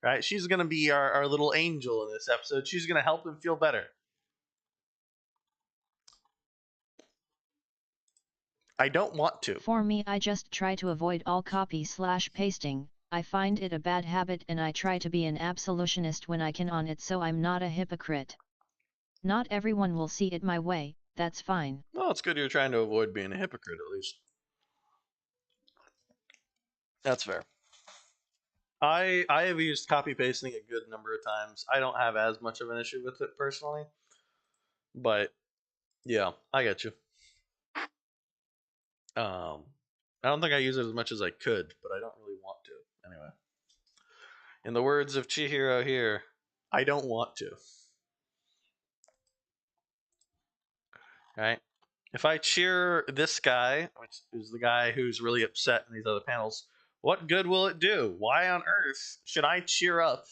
right? She's gonna be our little angel in this episode. She's gonna help him feel better. I don't want to. For me, I just try to avoid all copy/pasting. I find it a bad habit and I try to be an absolutionist when I can on it so I'm not a hypocrite. Not everyone will see it my way, that's fine. Well, it's good you're trying to avoid being a hypocrite at least. That's fair. I have used copy pasting a good number of times. I don't have as much of an issue with it personally, but yeah, I get you. I don't think I use it as much as I could, but I don't really want to. Anyway, in the words of Chihiro here, I don't want to. Right? If I cheer this guy, which is the guy who's really upset in these other panels, what good will it do? Why on earth should I cheer up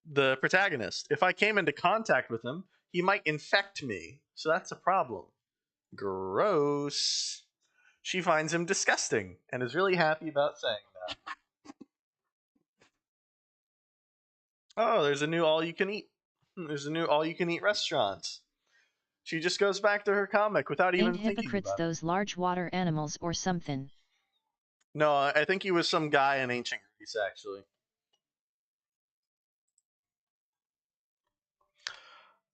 the protagonist? If I came into contact with him, he might infect me. So that's a problem. Gross. She finds him disgusting and is really happy about saying that. Oh, there's a new all you can eat. There's a new all you can eat restaurant. She just goes back to her comic without Ain't even thinking hypocrites about it. those large water animals or something? No, I think he was some guy in ancient Greece, actually.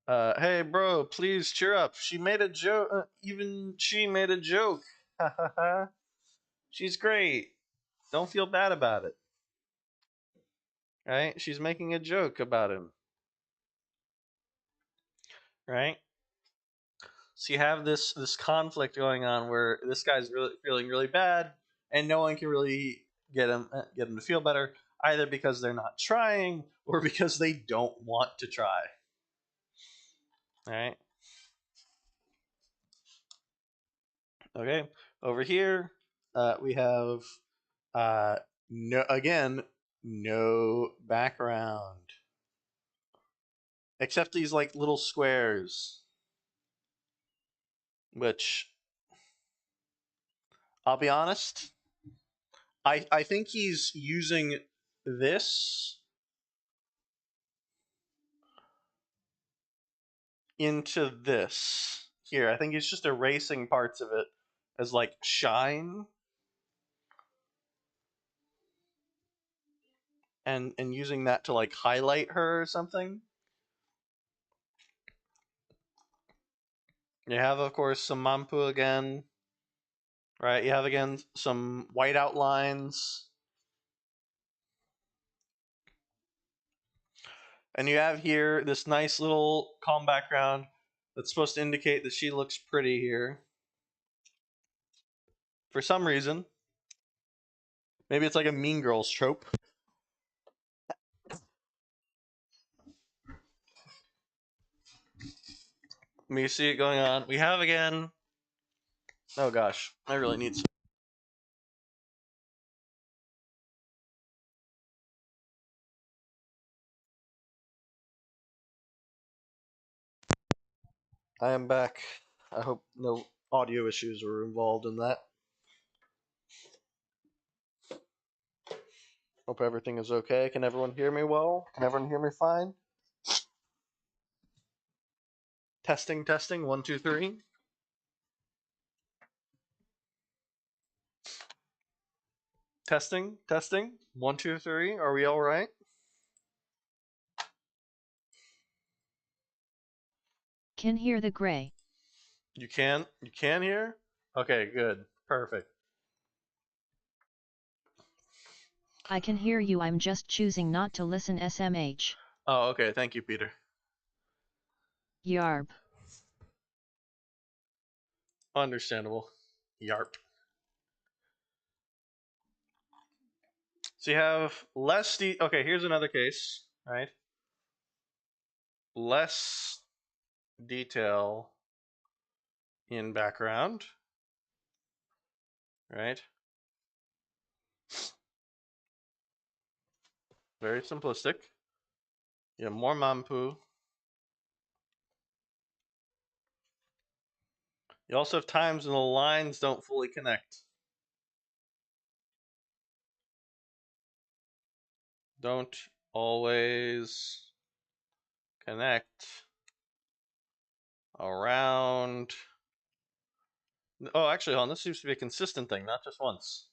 Hey, bro, please cheer up. She made a joke. Even she made a joke. Ha ha ha. She's great. Don't feel bad about it. Right? She's making a joke about him. Right? So you have this conflict going on where this guy's really feeling really bad, and no one can really get him to feel better, either because they're not trying or because they don't want to try. All right. Okay. Over here, we have no background except these like little squares, which I'll be honest, I think he's using this into this here. I think he's just erasing parts of it as like shine and using that to like highlight her or something. You have of course some Mampu again, right? You have again some white outlines. And you have here this nice little calm background that's supposed to indicate that she looks pretty here. For some reason. Maybe it's like a Mean Girls trope. Me see it going on. We have again. Oh gosh, I really need some. I am back. I hope no audio issues were involved in that. Hope everything is okay. Can everyone hear me well? Can everyone hear me fine? Testing, testing. 1, 2, 3. Testing, testing. 1, 2, 3. Are we all right? Can hear the gray. You can. You can hear. Okay, good, perfect. I can hear you, I'm just choosing not to listen SMH. Oh, okay. Thank you, Peter. Yarb. Understandable. Yarp. So you have less. Okay, here's another case, right? Less detail in background, right? Very simplistic. You have more Mampu. You also have times when the lines don't fully connect. Don't always connect around. Oh, actually, hold on. This seems to be a consistent thing, not just once.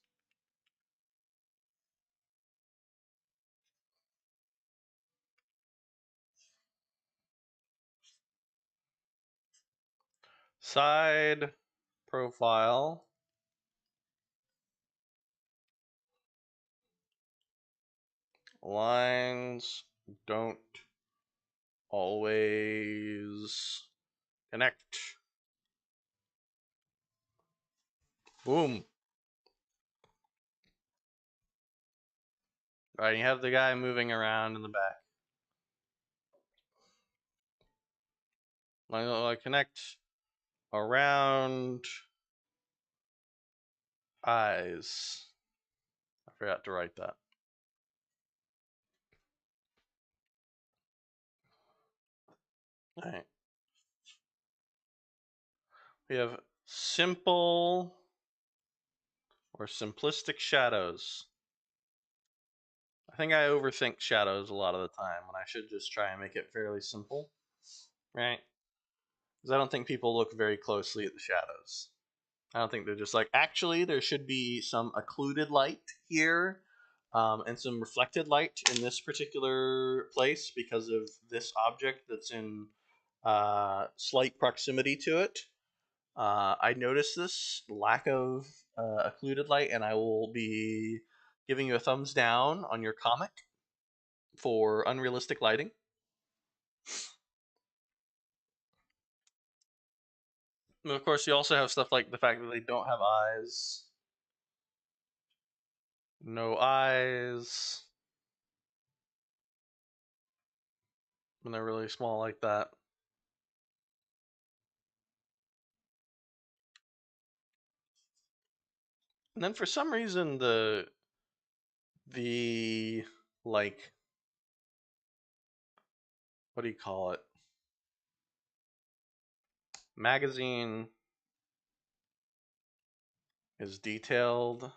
Side profile lines don't always connect. Boom. All right, you have the guy moving around in the back. Connect around eyes. I forgot to write that. All right. We have simple or simplistic shadows. I think I overthink shadows a lot of the time when I should just try and make it fairly simple, right? Because I don't think people look very closely at the shadows. I don't think they're just like, actually, there should be some occluded light here and some reflected light in this particular place because of this object that's in slight proximity to it. I noticed this lack of occluded light, and I will be giving you a thumbs down on your comic for unrealistic lighting. And of course, you also have stuff like the fact that they don't have eyes, no eyes, when they're really small like that. And then for some reason, the like, what do you call it? Magazine is detailed.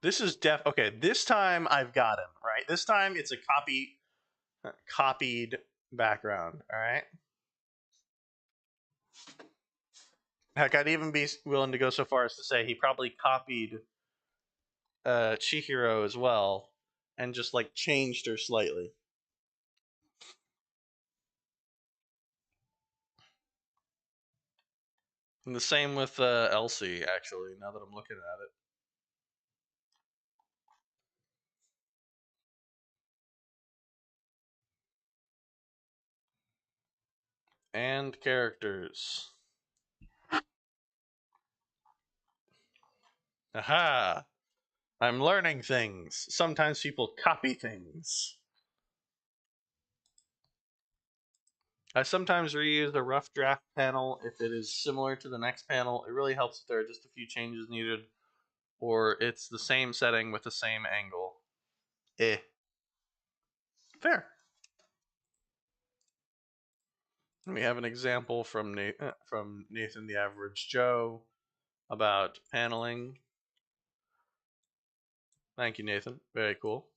This is okay. This time I've got him right. This time it's a copied background. All right. Heck, I'd even be willing to go so far as to say he probably copied Chihiro as well, and just like changed her slightly. And the same with Elsie, actually. Now that I'm looking at it, and characters. Aha! I'm learning things. Sometimes people copy things. I sometimes reuse a rough draft panel if it is similar to the next panel. It really helps if there are just a few changes needed, or it's the same setting with the same angle. Fair. We have an example from Nathan the Average Joe about paneling. Thank you, Nathan. Very cool.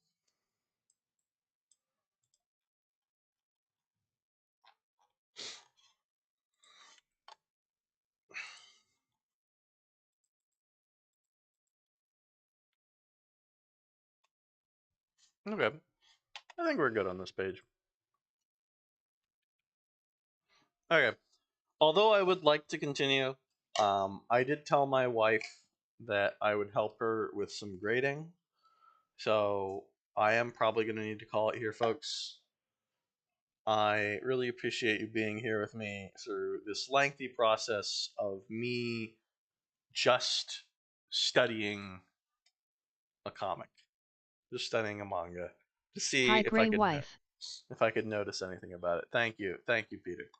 Okay. I think we're good on this page. Okay. Although I would like to continue, I did tell my wife that I would help her with some grading. So I am probably going to need to call it here, folks. I really appreciate you being here with me through this lengthy process of me just studying a comic, just studying a manga to see Hi, Grey Wife. if I could notice anything about it. Thank you, Peter.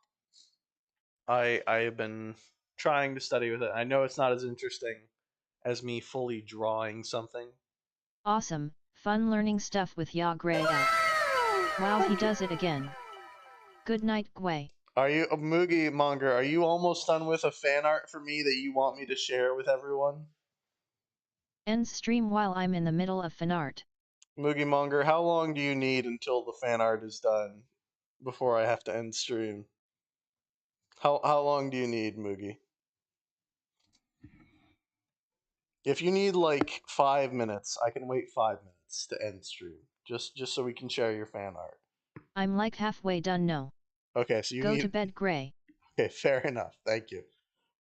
I have been trying to study with it. I know it's not as interesting as me fully drawing something. Awesome, fun learning stuff with Ya Grey Elf. Wow, he does it again. Good night, Gwei. Are you Moogie Monger? Are you almost done with a fan art for me that you want me to share with everyone? Ends stream while I'm in the middle of fanart. Moogie Monger, how long do you need until the fan art is done before I have to end stream? How long do you need, Moogie? If you need like 5 minutes, I can wait 5 minutes to end stream. Just so we can share your fan art. I'm like halfway done. No. Okay, so you Go need. to bed, Gray. Okay, fair enough. Thank you.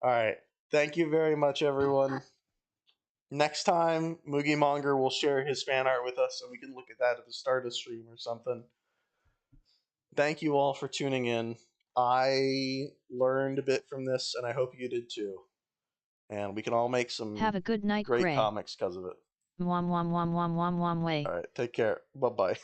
All right. Thank you very much, everyone. Next time, Moogie Monger will share his fan art with us, and we can look at that at the start of the stream or something. Thank you all for tuning in. I learned a bit from this, and I hope you did too. And we can all make some Have a good night, great Gray. comics because of it. Mwah mwah mwah mwah mwah mwah way. All right, take care. Bye bye.